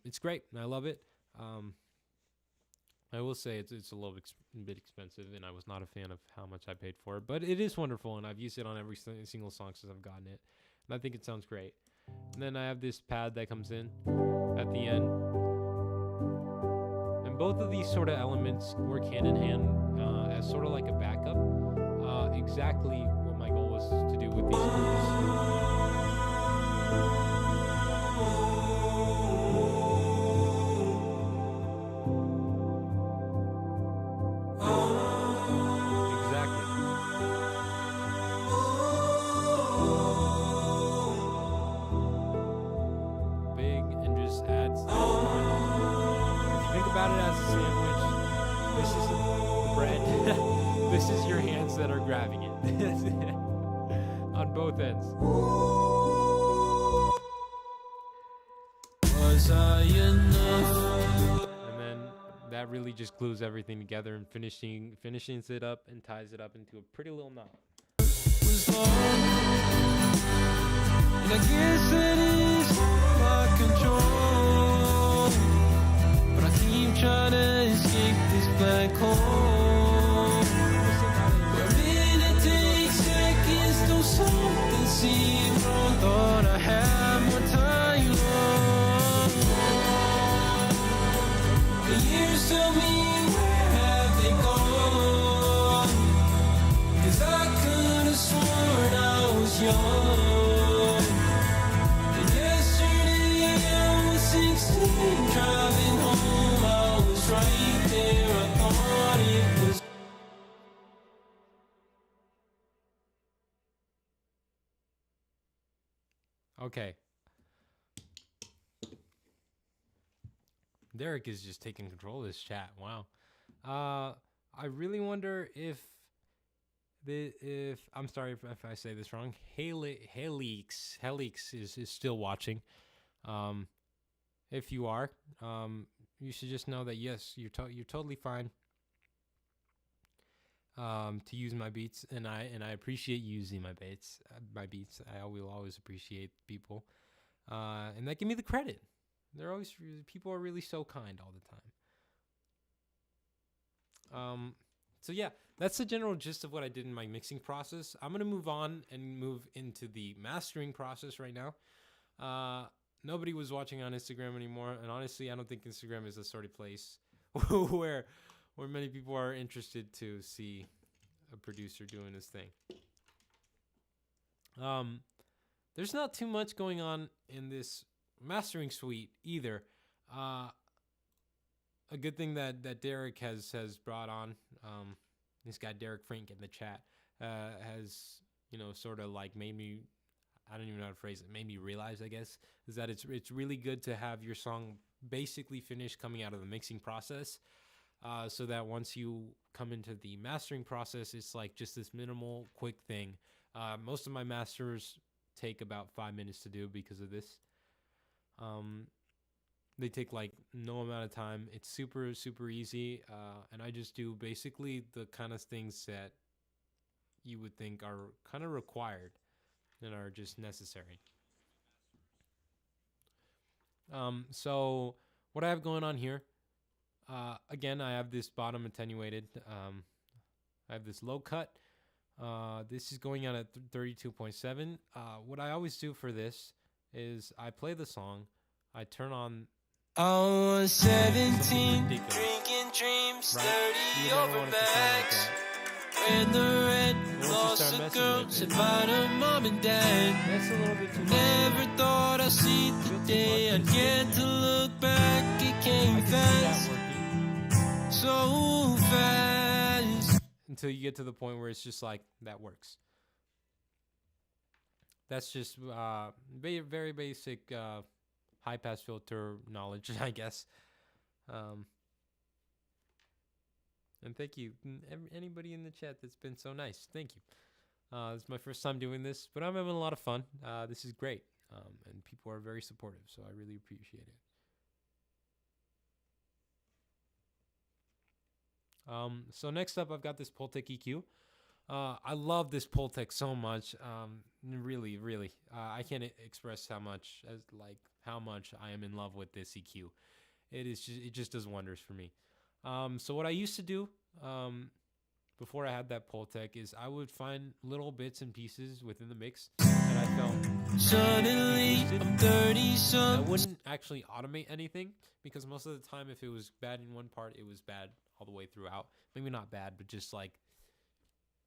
It's great, and I love it. I will say it's a little bit expensive, and I was not a fan of how much I paid for it, but it is wonderful, and I've used it on every single song since I've gotten it, and I think it sounds great. And then I have this pad that comes in at the end, and both of these sort of elements work hand in hand as sort of like a backup. Exactly what my goal was to do with these groups. This is your hands that are grabbing it on both ends. Was I enough? And then that really just glues everything together and finishes it up and ties it up into a pretty little knot. Was long, and I guess it is my control, but I keep trying to escape this black hole. Something seemed wrong. Thought I had more time left. The years tell me, where have they gone? 'Cause I could have sworn I was young. And yesterday I was 16, driving home. I was right there. I thought it was. Okay. Derek is just taking control of this chat. Wow. I really wonder if I'm sorry if I say this wrong. Helix is still watching. If you are, you should just know that yes, you're totally fine. To use my beats, and I appreciate you using my beats. I will always appreciate people, and that give me the credit. People are really so kind all the time. So yeah, that's the general gist of what I did in my mixing process. I'm gonna move on and move into the mastering process right now. Nobody was watching on Instagram anymore, and honestly, I don't think Instagram is the sort of place where many people are interested to see a producer doing his thing. There's not too much going on in this mastering suite either. A good thing that Derek has brought on, this guy Derek Frank in the chat, has sort of like made me, I don't even know how to phrase it, made me realize, I guess, is that it's really good to have your song basically finished coming out of the mixing process. So that once you come into the mastering process, it's like just this minimal, quick thing. Most of my masters take about 5 minutes to do because of this. They take like no amount of time. It's super, super easy. And I just do basically the kind of things that you would think are kind of required and are just necessary. So what I have going on here, again, I have this bottom attenuated. I have this low cut. This is going on at 32.7. What I always do for this is I play the song, I turn on. I was 17, drinking dreams, Right? 30 You never over want it to sound like bags. that. When the red Once you lost start a messing girl, with said it, bye to mom and dad. that's a little bit too much. Never thought I'd see the day I'd get to look back. It I came can see that fast, working so fast. until you get to the point where it's just like that works. That's just very basic high pass filter knowledge, I guess. And thank you, anybody in the chat that's been so nice. Thank you. This is my first time doing this, but I'm having a lot of fun. This is great, and people are very supportive, so I really appreciate it. So next up, I've got this Pultec EQ. I love this Pultec so much. Really, I can't express how much I am in love with this EQ. It just does wonders for me. So what I used to do before I had that Pultec is I would find little bits and pieces within the mix that I felt Suddenly, I'm 30 I some. wouldn't actually automate anything because most of the time if it was bad in one part, it was bad all the way throughout. Maybe not bad, but just like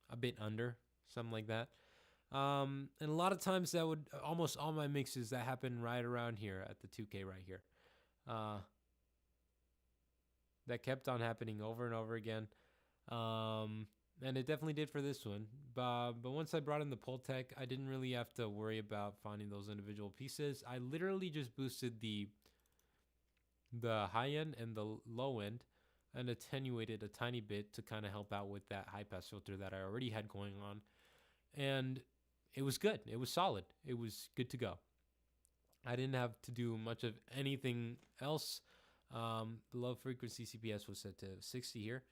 a bit under, something like that. And a lot of times that would, almost all my mixes that happen right around here at the 2K right here. That kept on happening over and over again. And it definitely did for this one. But once I brought in the Pultec, I didn't really have to worry about finding those individual pieces. I literally just boosted the high end and the low end and attenuated a tiny bit to kind of help out with that high pass filter that I already had going on. And it was good. It was solid. It was good to go. I didn't have to do much of anything else. The low frequency CPS was set to 60 here.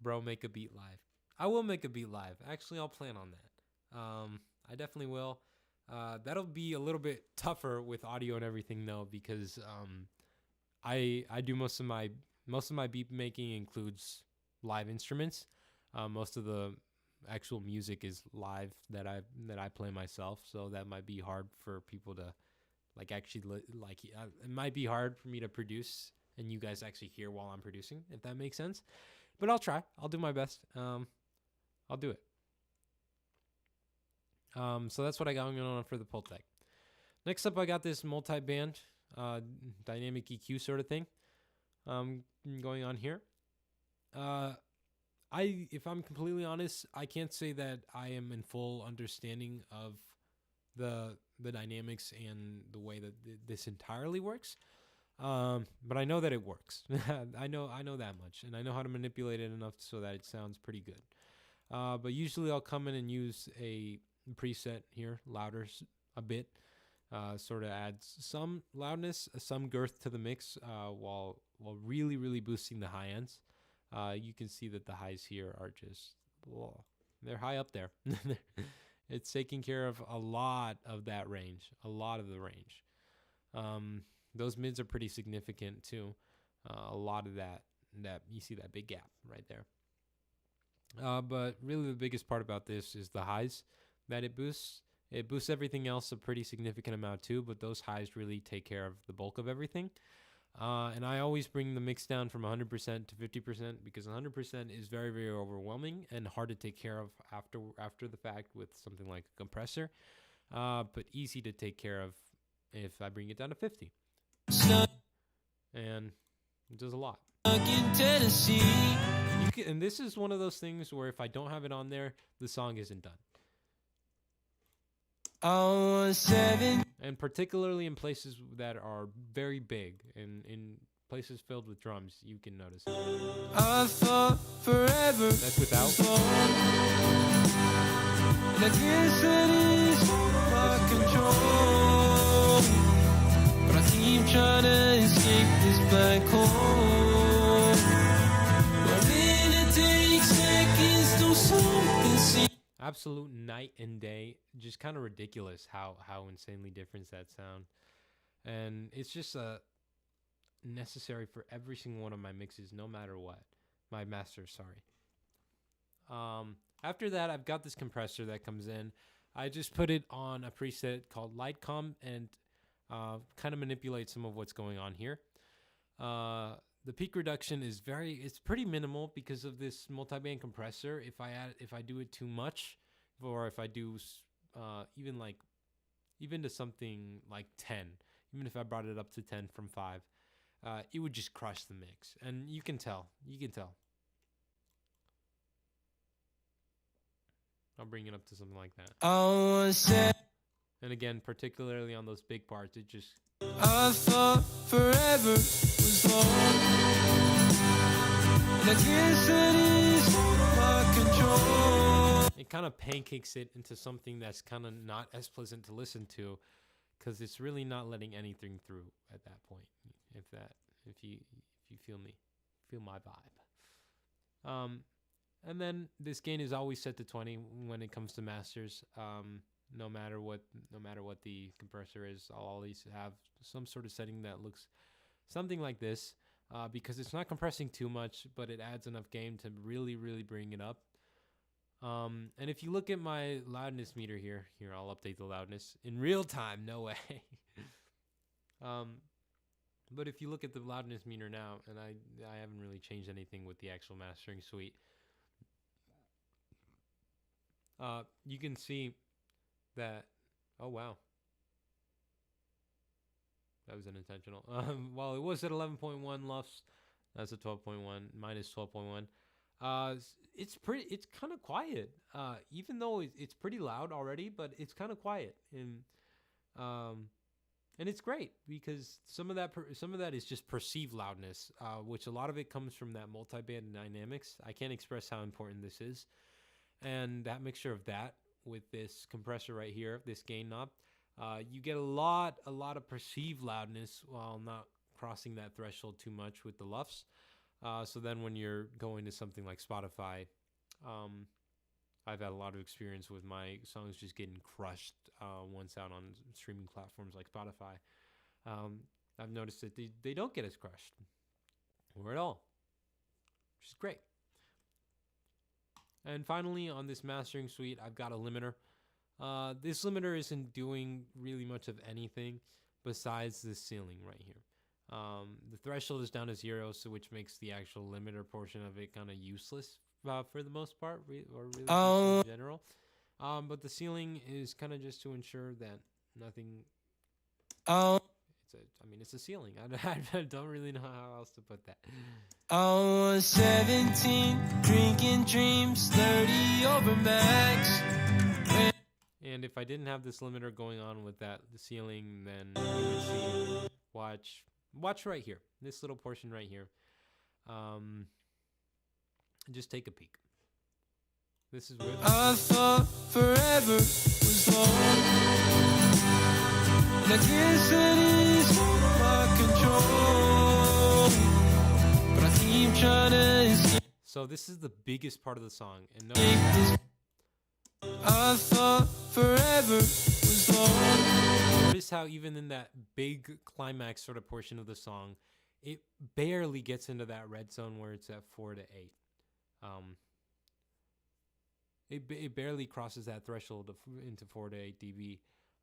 Bro, make a beat live. I will make a beat live. Actually, I'll plan on that. I definitely will. That'll be a little bit tougher with audio and everything though, because I do most of my beat making includes live instruments. Most of the actual music is live that I play myself, so that might be hard for people to it might be hard for me to produce and you guys actually hear while I'm producing, if that makes sense. But I'll try. I'll do my best. I'll do it. So that's what I got going on for the Pultec. Next up, I got this multi-band dynamic EQ sort of thing going on here. If I'm completely honest, I can't say that I am in full understanding of the dynamics and the way that this entirely works. But I know that it works. I know that much, and I know how to manipulate it enough so that it sounds pretty good. But usually I'll come in and use a preset here, louder a bit, sort of adds some loudness, some girth to the mix, while really boosting the high ends. You can see that the highs here are just, they're high up there. It's taking care of a lot of that range, a lot of the range. Those mids are pretty significant too. A lot of that you see that big gap right there. But really the biggest part about this is the highs that it boosts. It boosts everything else a pretty significant amount too, but those highs really take care of the bulk of everything. And I always bring the mix down from 100% to 50% because 100% is very overwhelming and hard to take care of after the fact with something like a compressor, but easy to take care of if I bring it down to 50. And it does a lot. And this is one of those things where if I don't have it on there, the song isn't done. And particularly in places that are very big and in places filled with drums, you can notice it. I thought forever. That's without. Like this it is my control. keep trying to escape this black hole. Where minute takes seconds to something seems. Absolute night and day. Just kind of ridiculous how insanely different that sound. And it's just necessary for every single one of my mixes, no matter what. My masters, sorry. After that, I've got this compressor that comes in. I just put it on a preset called Lightcom and kind of manipulate some of what's going on here. The peak reduction is it's pretty minimal because of this multi-band compressor. If I do it too much, or if I do even to something like 10, even if I brought it up to 10 from 5, it would just crush the mix. And you can tell. I'll bring it up to something like that. And again, particularly on those big parts, it just... I thought forever was long, and I guess that is my control. It kind of pancakes it into something that's kind of not as pleasant to listen to, because it's really not letting anything through at that point. If you feel my vibe. And then this gain is always set to 20 when it comes to masters. No matter what the compressor is, I'll always have some sort of setting that looks something like this, because it's not compressing too much, but it adds enough gain to really, really bring it up. And if you look at my loudness meter here, I'll update the loudness in real time. No way. But if you look at the loudness meter now, and I haven't really changed anything with the actual mastering suite, you can see that, oh wow, that was unintentional. While it was at 11.1 LUFS, that's a 12.1 minus 12.1. It's kind of quiet, even though it's pretty loud already, but it's kind of quiet, and it's great because some of that is just perceived loudness, which a lot of it comes from that multi-band dynamics. I can't express how important this is, and that mixture of that with this compressor right here, this gain knob, you get a lot of perceived loudness while not crossing that threshold too much with the LUFS. So then when you're going to something like Spotify, I've had a lot of experience with my songs just getting crushed once out on streaming platforms like Spotify. I've noticed that they don't get as crushed or at all, which is great. And finally, on this mastering suite, I've got a limiter. This limiter isn't doing really much of anything besides the ceiling right here. The threshold is down to 0, so which makes the actual limiter portion of it kind of useless for the most part, or really in general. But the ceiling is kind of just to ensure that nothing... It's a ceiling. I don't really know how else to put that. I was 17, drinking dreams, 30 over max. And if I didn't have this limiter going on with the ceiling, then you would see, watch right here, this little portion right here. Just take a peek. This is where I thought forever was long, and I guess that is my control, but I keep trying to escape. So this is the biggest part of the song, and I thought forever was long. Notice how even in that big climax sort of portion of the song, it barely gets into that red zone where it's at 4 to 8. It barely crosses that threshold into 4 to 8 dB.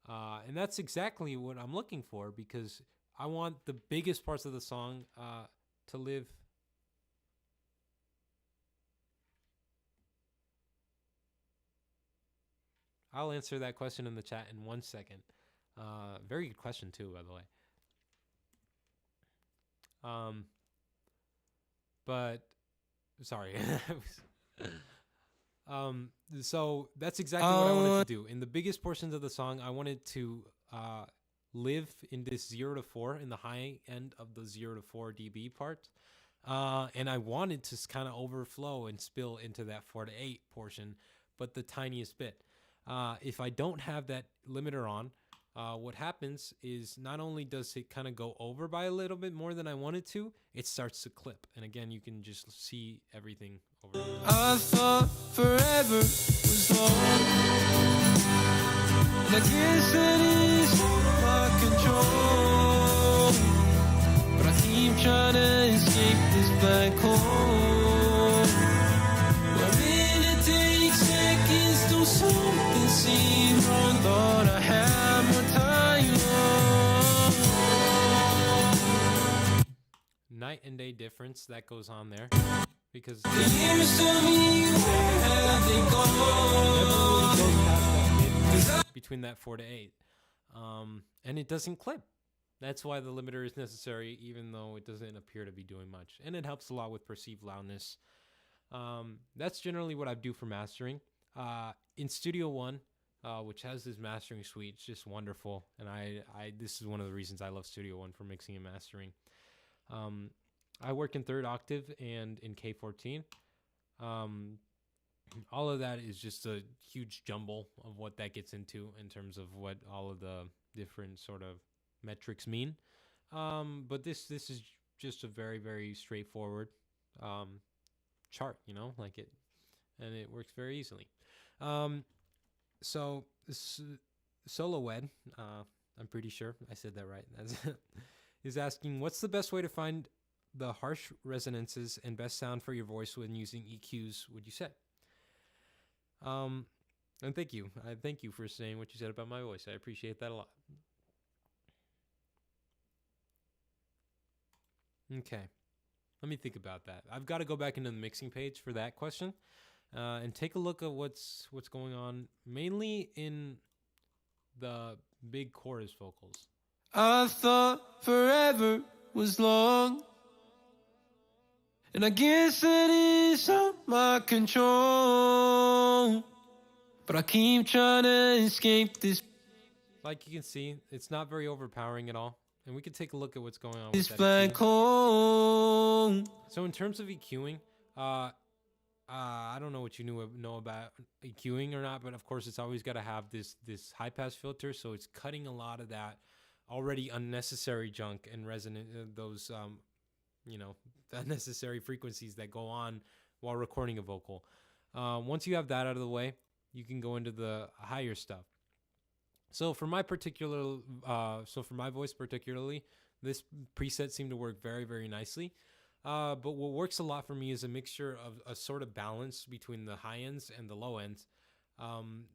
And that's exactly what I'm looking for, because I want the biggest parts of the song to live. I'll answer that question in the chat in 1 second. Very good question too, by the way. But sorry. So that's exactly what I wanted to do. In the biggest portions of the song, I wanted to live in this 0 to 4, in the high end of the 0 to 4 dB part. And I wanted to kind of overflow and spill into that 4 to 8 portion, but the tiniest bit. If I don't have that limiter on, what happens is not only does it kind of go over by a little bit more than I wanted to, it starts to clip. And again, you can just see everything over here. I thought forever was long, and I guess that is my control, but I keep trying to escape this black hole, wherein it takes seconds till something seems wrong. Thought I had more time. Night and day difference that goes on there, because The years tell me where have they gone? between that 4 to 8, and it doesn't clip. That's why the limiter is necessary, even though it doesn't appear to be doing much, and it helps a lot with perceived loudness. That's generally what I do for mastering. In Studio One, which has this mastering suite, it's just wonderful, and I this is one of the reasons I love Studio One for mixing and mastering. I work in 3rd octave and in K14. All of that is just a huge jumble of what that gets into in terms of what all of the different sort of metrics mean. But this is just a very, very straightforward chart, like it, and it works very easily. So Solo Ed, I'm pretty sure I said that right. Is asking, what's the best way to find the harsh resonances and best sound for your voice when using EQs, would you say? And thank you. I thank you for saying what you said about my voice. I appreciate that a lot. Okay. Let me think about that. I've got to go back into the mixing page for that question and take a look at what's going on, mainly in the big chorus vocals. I thought forever was long, and I guess it is out my control, but I keep trying to escape this Like you can see, it's not very overpowering at all. And we can take a look at what's going on with that black EQ. hole. So in terms of EQing, I don't know what you know about EQing or not, but of course it's always got to have this high pass filter, so it's cutting a lot of that already unnecessary junk and resonant those unnecessary frequencies that go on while recording a vocal. Once you have that out of the way, you can go into the higher stuff. So for my voice particularly, this preset seemed to work very, very nicely. But what works a lot for me is a mixture of a sort of balance between the high ends and the low ends.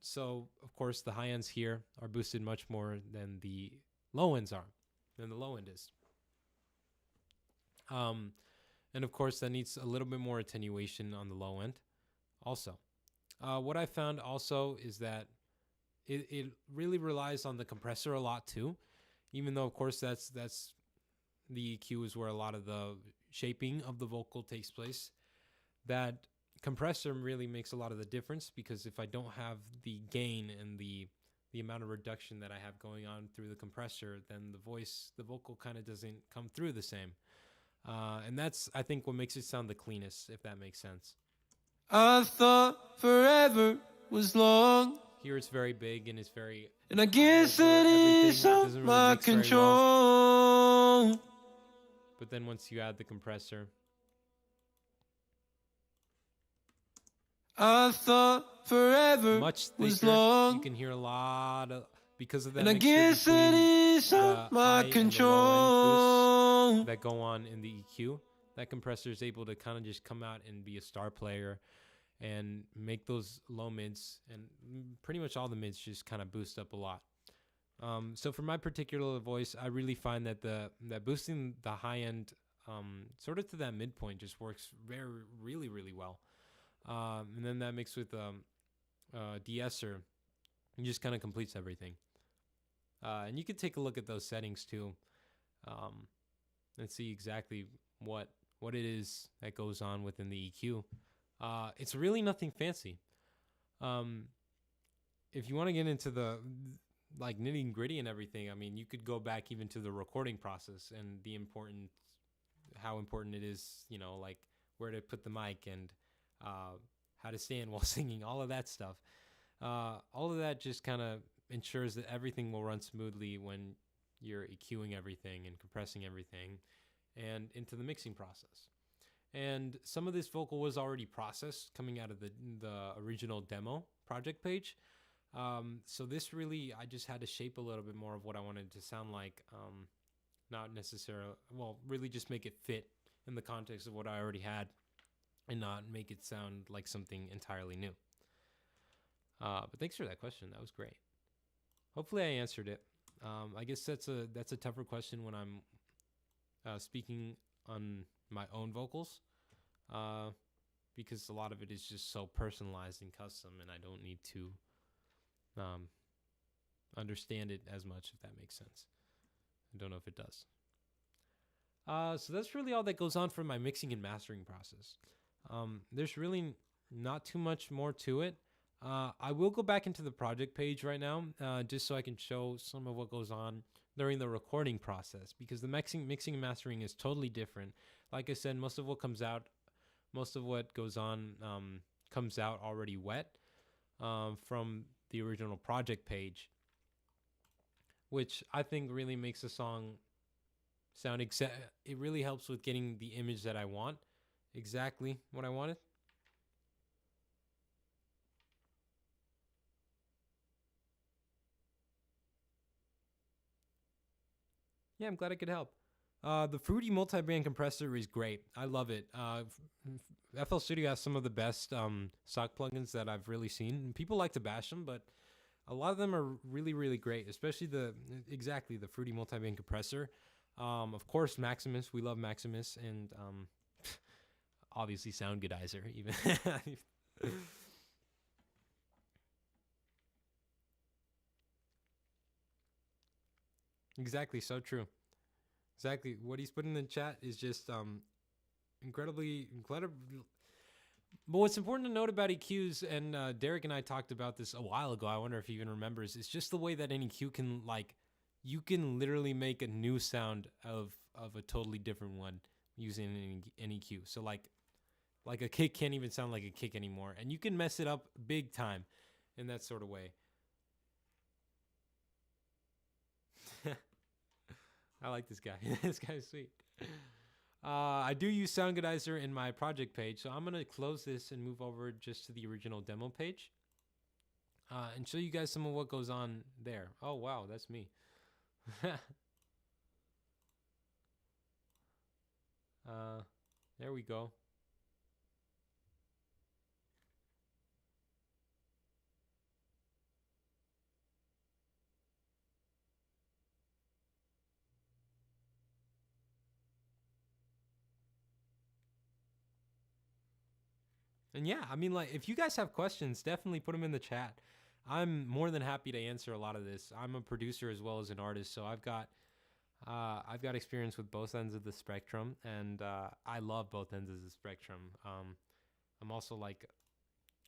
So of course the high ends here are boosted much more than the low ends are, than the low end is. And of course that needs a little bit more attenuation on the low end also. What I found also is that it really relies on the compressor a lot too, even though of course that's the EQ is where a lot of the shaping of the vocal takes place. That compressor really makes a lot of the difference, because if I don't have the gain and the amount of reduction that I have going on through the compressor, then the vocal kind of doesn't come through the same. And that's, I think, what makes it sound the cleanest, if that makes sense. I thought forever was long, Here it's very big and it's very... and I guess it is out really my mix very well. control. But then once you add the compressor, I thought forever much was thicker, long, you can hear a lot of... Because of that and I mixture guess it between is the out high my and the low end control. boosts that go on in the EQ, that compressor is able to kind of just come out and be a star player and make those low mids and pretty much all the mids just kind of boost up a lot. So for my particular voice, I really find that that boosting the high end sort of to that midpoint just works really, really well. And then that mixed with de-esser, it just kind of completes everything. And you can take a look at those settings too, and see exactly what it is that goes on within the EQ. It's really nothing fancy. If you want to get into the like nitty gritty and everything, I mean, you could go back even to the recording process and how important it is, like where to put the mic and how to stand while singing, all of that stuff. All of that just kind of ensures that everything will run smoothly when you're EQing everything and compressing everything and into the mixing process. And some of this vocal was already processed coming out of the original demo project page. So this really, I just had to shape a little bit more of what I wanted to sound like. Not necessarily, well, really just make it fit in the context of what I already had and not make it sound like something entirely new. But thanks for that question. That was great. Hopefully I answered it. I guess that's a tougher question when I'm speaking on my own vocals, because a lot of it is just so personalized and custom, and I don't need to understand it as much, if that makes sense. I don't know if it does. So that's really all that goes on for my mixing and mastering process. There's really not too much more to it. I will go back into the project page right now, just so I can show some of what goes on during the recording process, because the mixing and mastering is totally different. Like I said, most of what goes on comes out already wet from the original project page, which I think really makes a song sound it really helps with getting the image that I want, exactly what I wanted. Yeah, I'm glad I could help. The Fruity multi-band compressor is great. I love it. FL Studio has some of the best stock plugins that I've really seen. People like to bash them, but a lot of them are really, really great, especially the Fruity multi-band compressor. Of course, Maximus. We love Maximus, and obviously Soundgoodizer even. Exactly, so true. Exactly. What he's put in the chat is just incredibly. But what's important to note about EQs, and Derek and I talked about this a while ago, I wonder if he even remembers, it's just the way that an EQ can, like, you can literally make a new sound of a totally different one using an EQ. So like a kick can't even sound like a kick anymore, and you can mess it up big time in that sort of way. I like this guy. This guy's sweet. I do use Soundgoodizer in my project page, so I'm going to close this and move over just to the original demo page and show you guys some of what goes on there. Oh, wow, that's me. There we go. And yeah, I mean, like, if you guys have questions, definitely put them in the chat. I'm more than happy to answer a lot of this. I'm a producer as well as an artist, so I've got experience with both ends of the spectrum, and I love both ends of the spectrum. I'm also like,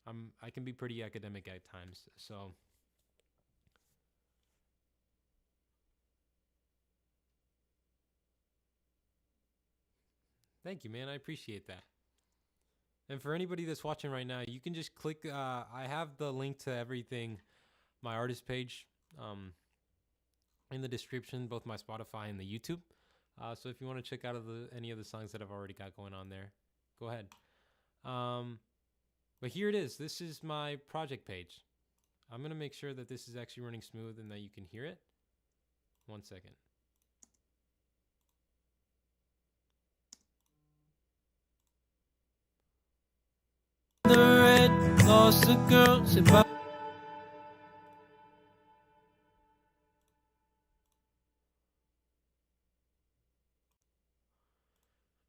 I can be pretty academic at times, so. Thank you, man. I appreciate that. And for anybody that's watching right now, you can just click. I have the link to everything, my artist page, in the description, both my Spotify and the YouTube. So if you want to check out any of the songs that I've already got going on there, go ahead. But here it is. This is my project page. I'm going to make sure that this is actually running smooth and that you can hear it. 1 second. The red lost the girls about.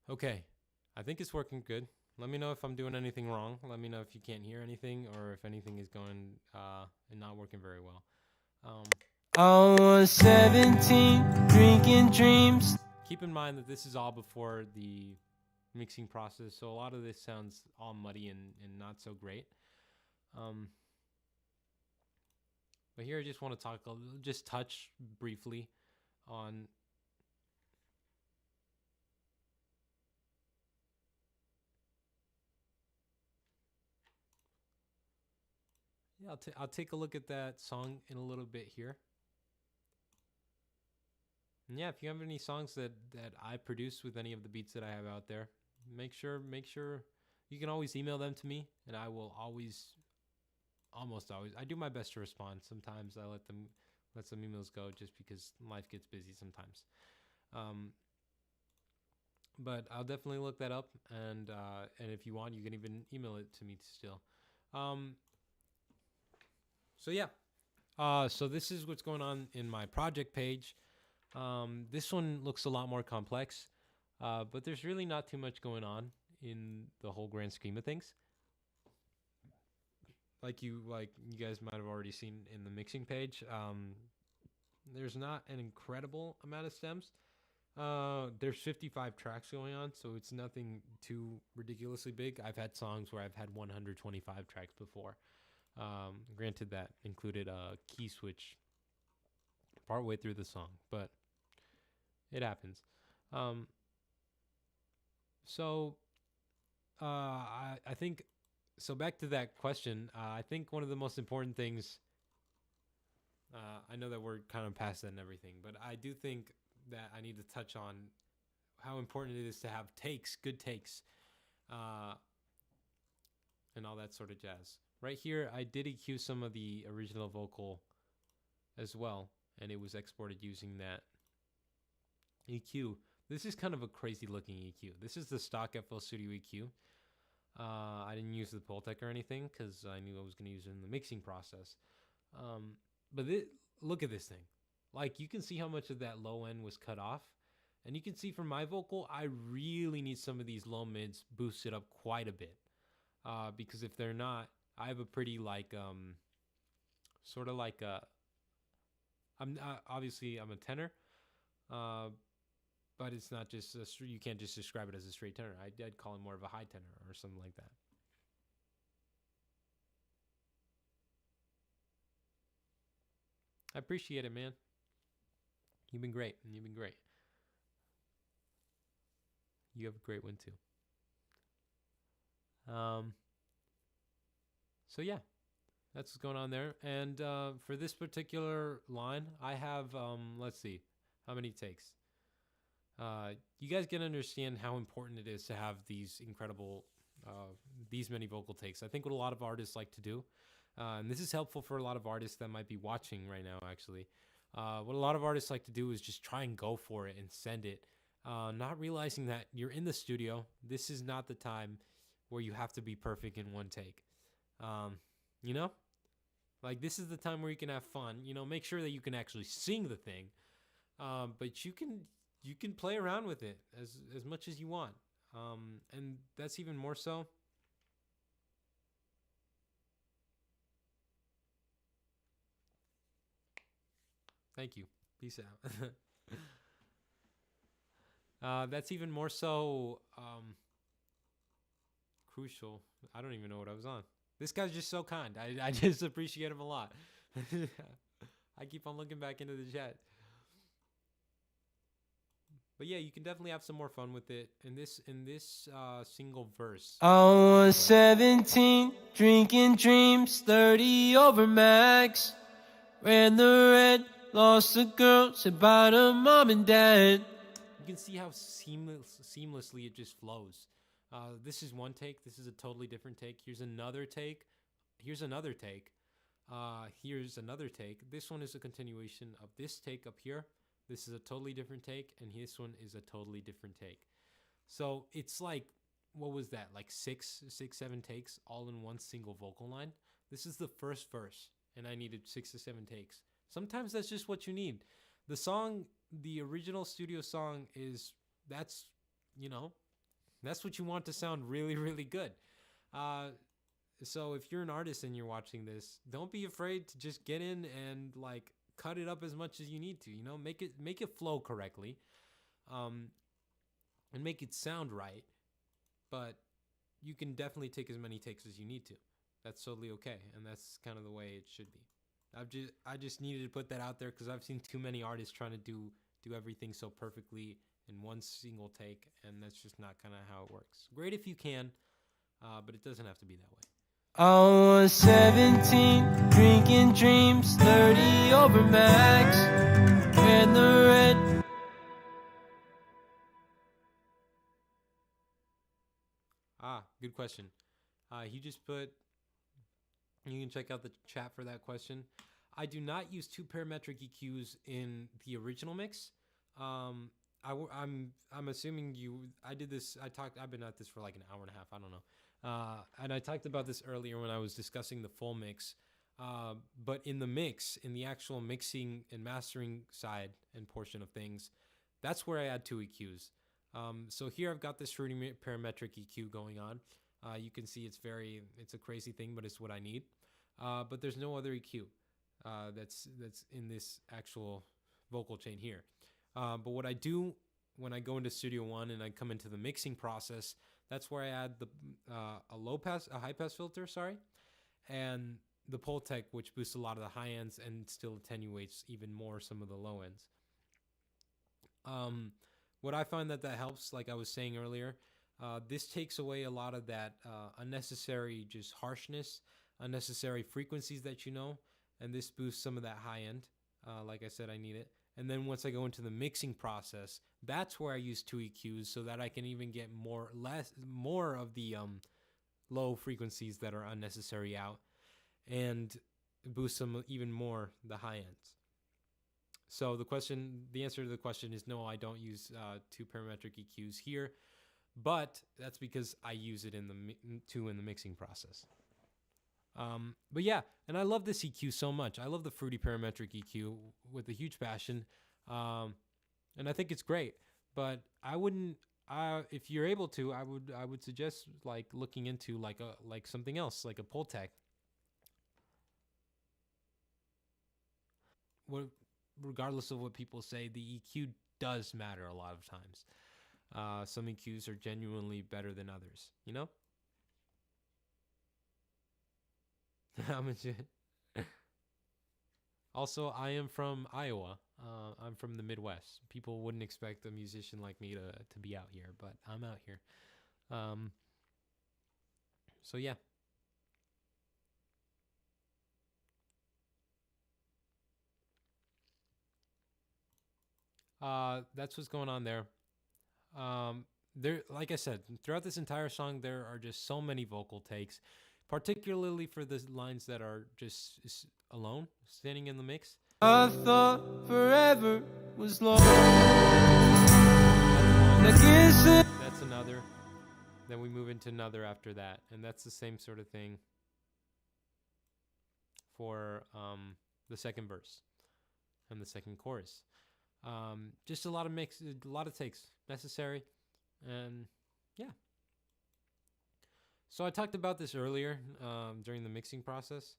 Okay, I think it's working good. Let me know if I'm doing anything wrong. Let me know if you can't hear anything or if anything is going and not working very well. I was 17, drinking dreams. Keep in mind that this is all before the mixing process, so a lot of this sounds all muddy and not so great. But here I just want to just touch briefly on Yeah, I'll take a look at that song in a little bit here. And yeah, if you have any songs that I produce with any of the beats that I have out there, make sure you can always email them to me, and I will almost always, I do my best to respond. Sometimes I let some emails go just because life gets busy sometimes. Um, but I'll definitely look that up, and if you want, you can even email it to me still. So yeah, so this is what's going on in my project page. This one looks a lot more complex, but there's really not too much going on in the whole grand scheme of things. Like you guys might have already seen in the mixing page, there's not an incredible amount of stems. There's 55 tracks going on, so it's nothing too ridiculously big. I've had songs where I've had 125 tracks before. Granted, that included a key switch partway through the song, but it happens. So I think, so back to that question, I think one of the most important things, I know that we're kind of past that and everything, but I do think that I need to touch on how important it is to have takes, good takes, and all that sort of jazz. Right here, I did EQ some of the original vocal as well, and it was exported using that EQ. This is kind of a crazy looking EQ. This is the stock FL Studio EQ. I didn't use the Pultec or anything because I knew I was going to use it in the mixing process. But look at this thing. Like, you can see how much of that low end was cut off. And you can see from my vocal, I really need some of these low mids boosted up quite a bit. Because if they're not, I have a pretty sort of like obviously I'm a tenor. But it's not just you can't just describe it as a straight tenor. I'd call it more of a high tenor or something like that. I appreciate it, man. You've been great. You have a great one too. So yeah, that's what's going on there. And for this particular line, I have let's see, how many takes? You guys can understand how important it is to have these incredible, these many vocal takes. I think what a lot of artists like to do, and this is helpful for a lot of artists that might be watching right now, actually. What a lot of artists like to do is just try and go for it and send it, not realizing that you're in the studio. This is not the time where you have to be perfect in one take. You know? Like, this is the time where you can have fun. You know, make sure that you can actually sing the thing. But you can play around with it as much as you want. And that's even more so. Thank you. Peace out. That's even more so crucial. I don't even know what I was on. This guy's just so kind. I just appreciate him a lot. I keep on looking back into the chat. But yeah, you can definitely have some more fun with it in this single verse. I was 17, drinking dreams, 30 over max. Ran the red, lost a girl, said bye to mom and dad. You can see how seamlessly it just flows. This is one take. This is a totally different take. Here's another take. Here's another take. Here's another take. This one is a continuation of this take up here. This is a totally different take, and this one is a totally different take. So it's like, what was that? Like six, 7 takes all in one single vocal line. This is the first verse, and I needed 6 to 7 takes. Sometimes that's just what you need. The song, the original studio song that's what you want to sound really, really good. So if you're an artist and you're watching this, don't be afraid to just get in and like cut it up as much as you need to, make it flow correctly, and make it sound right. But you can definitely take as many takes as you need to. That's totally okay, and that's kind of the way it should be. I just needed to put that out there because I've seen too many artists trying to do everything so perfectly in one single take, and that's just not kind of how it works. Great if you can, but it doesn't have to be that way. I was 17, drinking dreams, 30 over max. When the red. Good question. He just put, you can check out the chat for that question. I do not use two parametric EQs in the original mix. I'm assuming I did this. I've been at this for like an hour and a half. I don't know. And I talked about this earlier when I was discussing the full mix. But in the mix, in the actual mixing and mastering side and portion of things, that's where I add two EQs. So here I've got this fruity parametric EQ going on. You can see it's a crazy thing, but it's what I need. But there's no other EQ that's in this actual vocal chain here. But what I do when I go into Studio One and I come into the mixing process, that's where I add a high pass filter, and the Pultec, which boosts a lot of the high ends and still attenuates even more some of the low ends. What I find that helps, like I was saying earlier, this takes away a lot of that unnecessary just harshness, unnecessary frequencies that and this boosts some of that high end. Like I said, I need it. And then once I go into the mixing process, that's where I use two EQs so that I can even get more of the low frequencies that are unnecessary out and boost some even more the high ends. So the answer to the question is no, I don't use two parametric EQs here, but that's because I use it in the mixing process. But yeah, and I love this EQ so much. I love the fruity parametric EQ with a huge passion, and I think it's great. But I wouldn't. If you're able to, I would suggest like looking into like something else, like a Pultec. Regardless of what people say, the EQ does matter a lot of times. Some EQs are genuinely better than others, Also, I am from Iowa. I'm from the Midwest. People wouldn't expect a musician like me to be out here, but I'm out here. So yeah. That's what's going on there. Like I said, throughout this entire song, there are just so many vocal takes, particularly for the lines that are just alone, standing in the mix. I thought forever was long. That's another. Then we move into another after that, and that's the same sort of thing for the second verse and the second chorus. Just a lot of takes necessary, and yeah. So I talked about this earlier during the mixing process,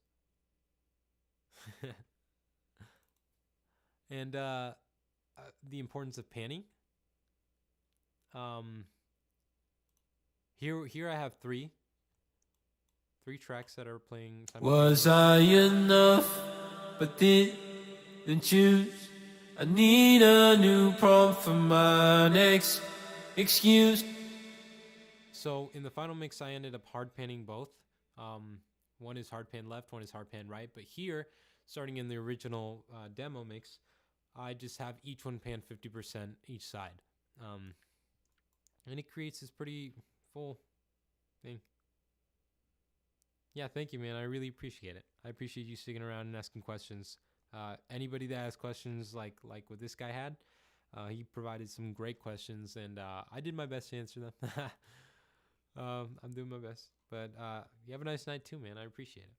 and the importance of panning. Here I have three tracks that are playing. Was I enough? But didn't choose. I need a new prompt for my next excuse. So in the final mix, I ended up hard panning both. One is hard pan left, one is hard pan right. But here, starting in the original demo mix, I just have each one pan 50% each side. And it creates this pretty full thing. Yeah, thank you, man. I really appreciate it. I appreciate you sticking around and asking questions. Anybody that has questions like what this guy had, he provided some great questions, and I did my best to answer them. I'm doing my best. But you have a nice night too, man. I appreciate it.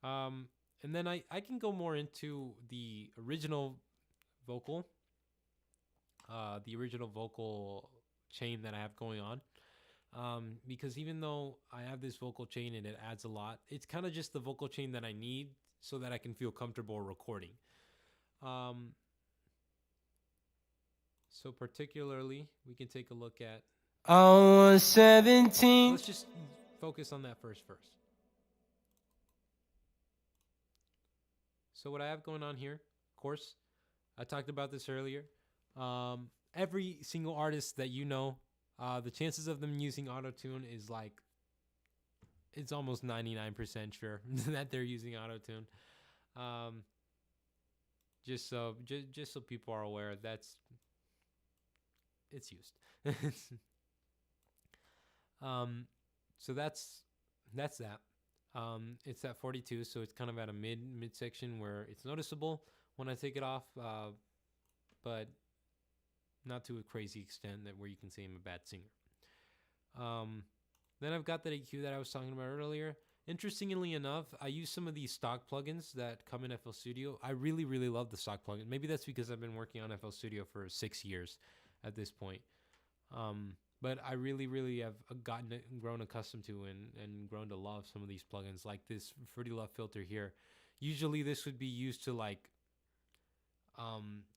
And then I can go more into the original vocal chain that I have going on. Because even though I have this vocal chain and it adds a lot, it's kind of just the vocal chain that I need so that I can feel comfortable recording. So particularly, we can take a look at... I was 17. Let's just focus on that first verse. So what I have going on here, of course, I talked about this earlier. Every single artist that the chances of them using auto-tune is like it's almost 99% sure that they're using auto-tune. Just so people are aware, it's used. So that's that. It's at 42, so it's kind of at a mid section where it's noticeable when I take it off, but not to a crazy extent that where you can say I'm a bad singer. Then I've got that EQ that I was talking about earlier. Interestingly enough, I use some of these stock plugins that come in FL Studio. I really, really love the stock plugin. Maybe that's because I've been working on FL Studio for 6 years at this point. But I really, really have grown accustomed to and grown to love some of these plugins, like this Fruity Love filter here. Usually this would be used to like,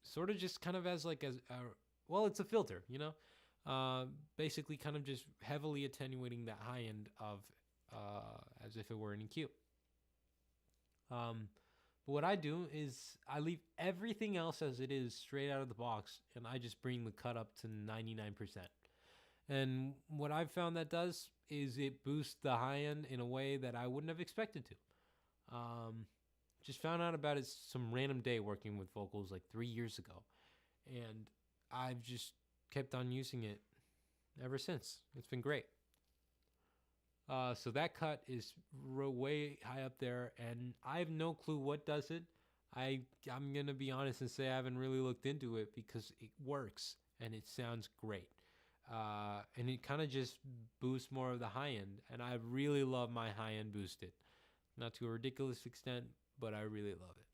sort of just kind of as like, well, it's a filter, you know? Basically kind of just heavily attenuating that high end of, as if it were an EQ. But what I do is I leave everything else as it is straight out of the box, and I just bring the cut up to 99%. And what I've found that does is it boosts the high end in a way that I wouldn't have expected to. Just found out about it some random day working with vocals like 3 years ago. And I've just kept on using it ever since. It's been great. So that cut is way high up there, and I have no clue what does it. I'm going to be honest and say I haven't really looked into it because it works and it sounds great. And it kind of just boosts more of the high end, and I really love my high end boosted. Not to a ridiculous extent, but I really love it.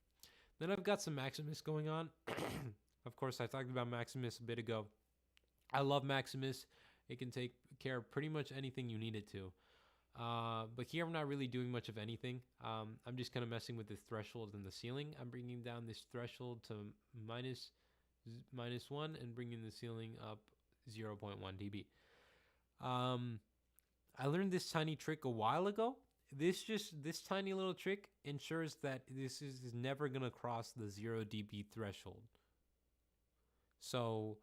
Then I've got some Maximus going on. Of course, I talked about Maximus a bit ago. I love Maximus. It can take care of pretty much anything you need it to. But here I'm not really doing much of anything. I'm just kind of messing with the threshold and the ceiling. I'm bringing down this threshold to minus 1 and bringing the ceiling up 0.1 dB. I learned this tiny trick a while ago. This tiny little trick ensures that this is never going to cross the 0 dB threshold. So,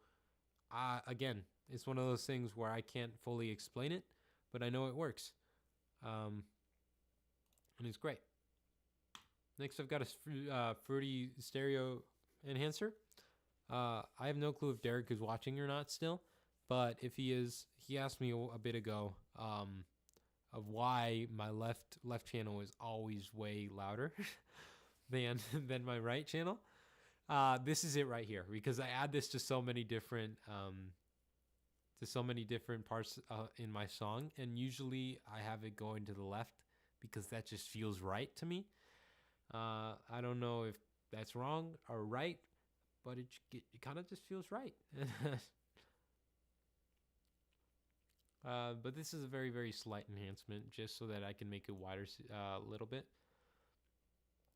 again, it's one of those things where I can't fully explain it, but I know it works. And it's great. Next, I've got a Fruity stereo enhancer. I have no clue if Derek is watching or not still, but if he is, he asked me a bit ago of why my left channel is always way louder than my right channel. This is it right here, because I add this to so many different parts in my song, and usually I have it going to the left because that just feels right to me. I don't know if that's wrong or right, but it kind of just feels right. But this is a very, very slight enhancement just so that I can make it wider a little bit.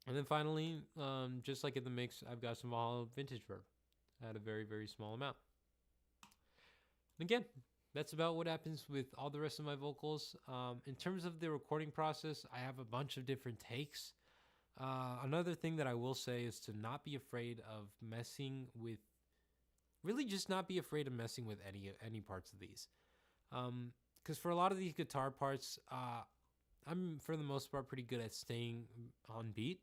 And then finally, just like in the mix, I've got some Valhalla vintage verb at a very, very small amount. And again, that's about what happens with all the rest of my vocals. In terms of the recording process, I have a bunch of different takes. Another thing that I will say is to not be afraid of messing with, really just not be afraid of messing with any parts of these. Because for a lot of these guitar parts, I'm for the most part pretty good at staying on beat.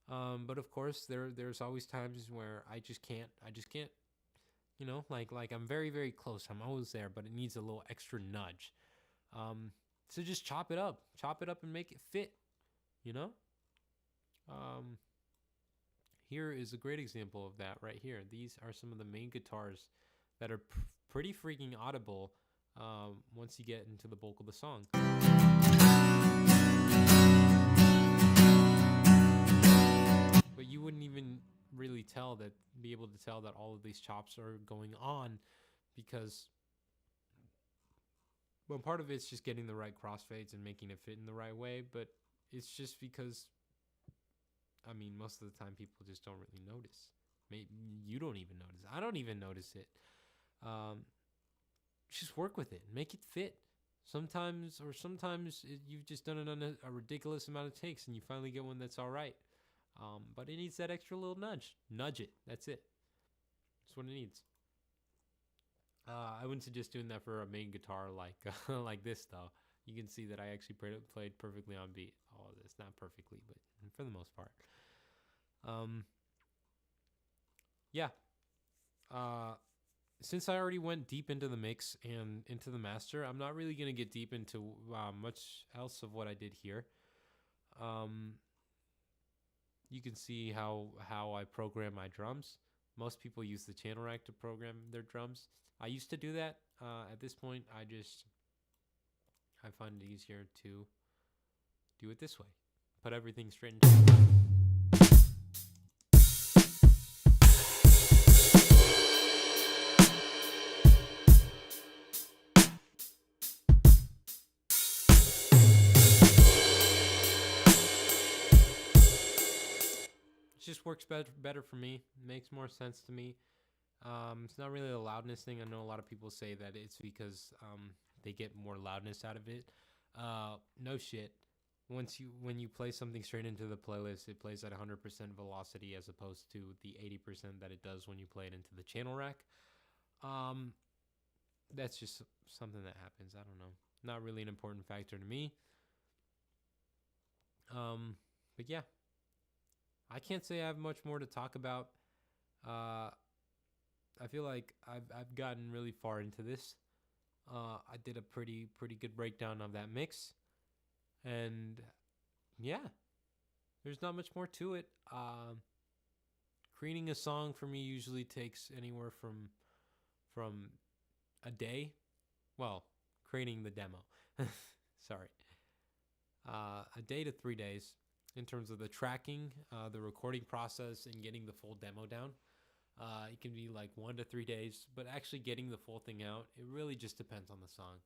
But of course, there's always times where I just can't. You know, like I'm very, very close. I'm always there, but it needs a little extra nudge. So just chop it up and make it fit, you know? Here is a great example of that right here. These are some of the main guitars that are pretty freaking audible once you get into the bulk of the song. But you wouldn't even really be able to tell that all of these chops are going on, because well, part of it's just getting the right crossfades and making it fit in the right way, but it's just because, I mean, most of the time people just don't really notice. Maybe you don't even notice. I don't even notice it. Just work with it, make it fit. Sometimes you've just done it on a ridiculous amount of takes and you finally get one that's all right. But it needs that extra little nudge. Nudge it. That's it. That's what it needs. I wouldn't suggest doing that for a main guitar like like this though, you can see that I actually played perfectly on beat. Oh, it's not perfectly, but for the most part. Yeah. Since I already went deep into the mix and into the master, I'm not really gonna get deep into much else of what I did here. You can see how I program my drums. Most people use the channel rack to program their drums. I used to do that. At this point, I find it easier to do it this way. Put everything straight into the rack. It just works better for me. Makes more sense to me. It's not really a loudness thing. I know a lot of people say that it's because they get more loudness out of it. No shit. When you play something straight into the playlist, it plays at 100% velocity as opposed to the 80% that it does when you play it into the channel rack. That's just something that happens. I don't know. Not really an important factor to me. But yeah, I can't say I have much more to talk about. I feel like I've gotten really far into this. I did a pretty good breakdown of that mix, and yeah, there's not much more to it. Creating a song for me usually takes anywhere from a day. Well, creating the demo. Sorry. A day to 3 days in terms of the tracking, the recording process, and getting the full demo down. It can be like 1 to 3 days, but actually getting the full thing out, it really just depends on the song.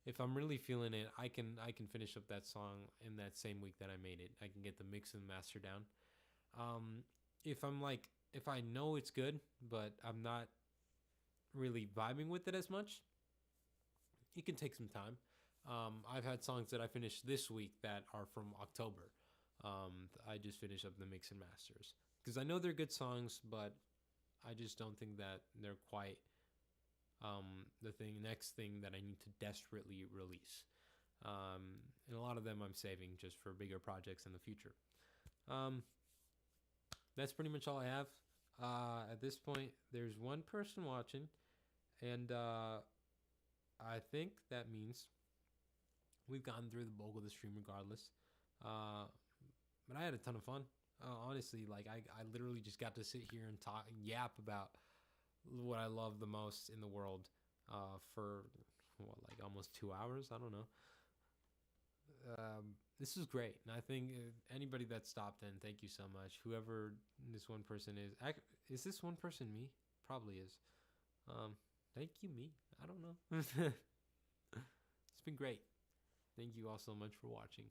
If I'm really feeling it, I can finish up that song in that same week that I made it. I can get the mix and master down. If I know it's good, but I'm not really vibing with it as much, it can take some time. I've had songs that I finished this week that are from October. I just finished up the mix and masters because I know they're good songs, but I just don't think that they're quite the next thing that I need to desperately release. And a lot of them I'm saving just for bigger projects in the future. That's pretty much all I have. At this point, there's one person watching, and I think that means we've gotten through the bulk of the stream regardless. But I had a ton of fun. Honestly, like I literally just got to sit here and talk and yap about what I love the most in the world for like almost 2 hours. I don't know. This is great, and I think anybody that stopped in, thank you so much. Whoever this one person is this one person me? Probably is. Thank you, me. I don't know. It's been great. Thank you all so much for watching.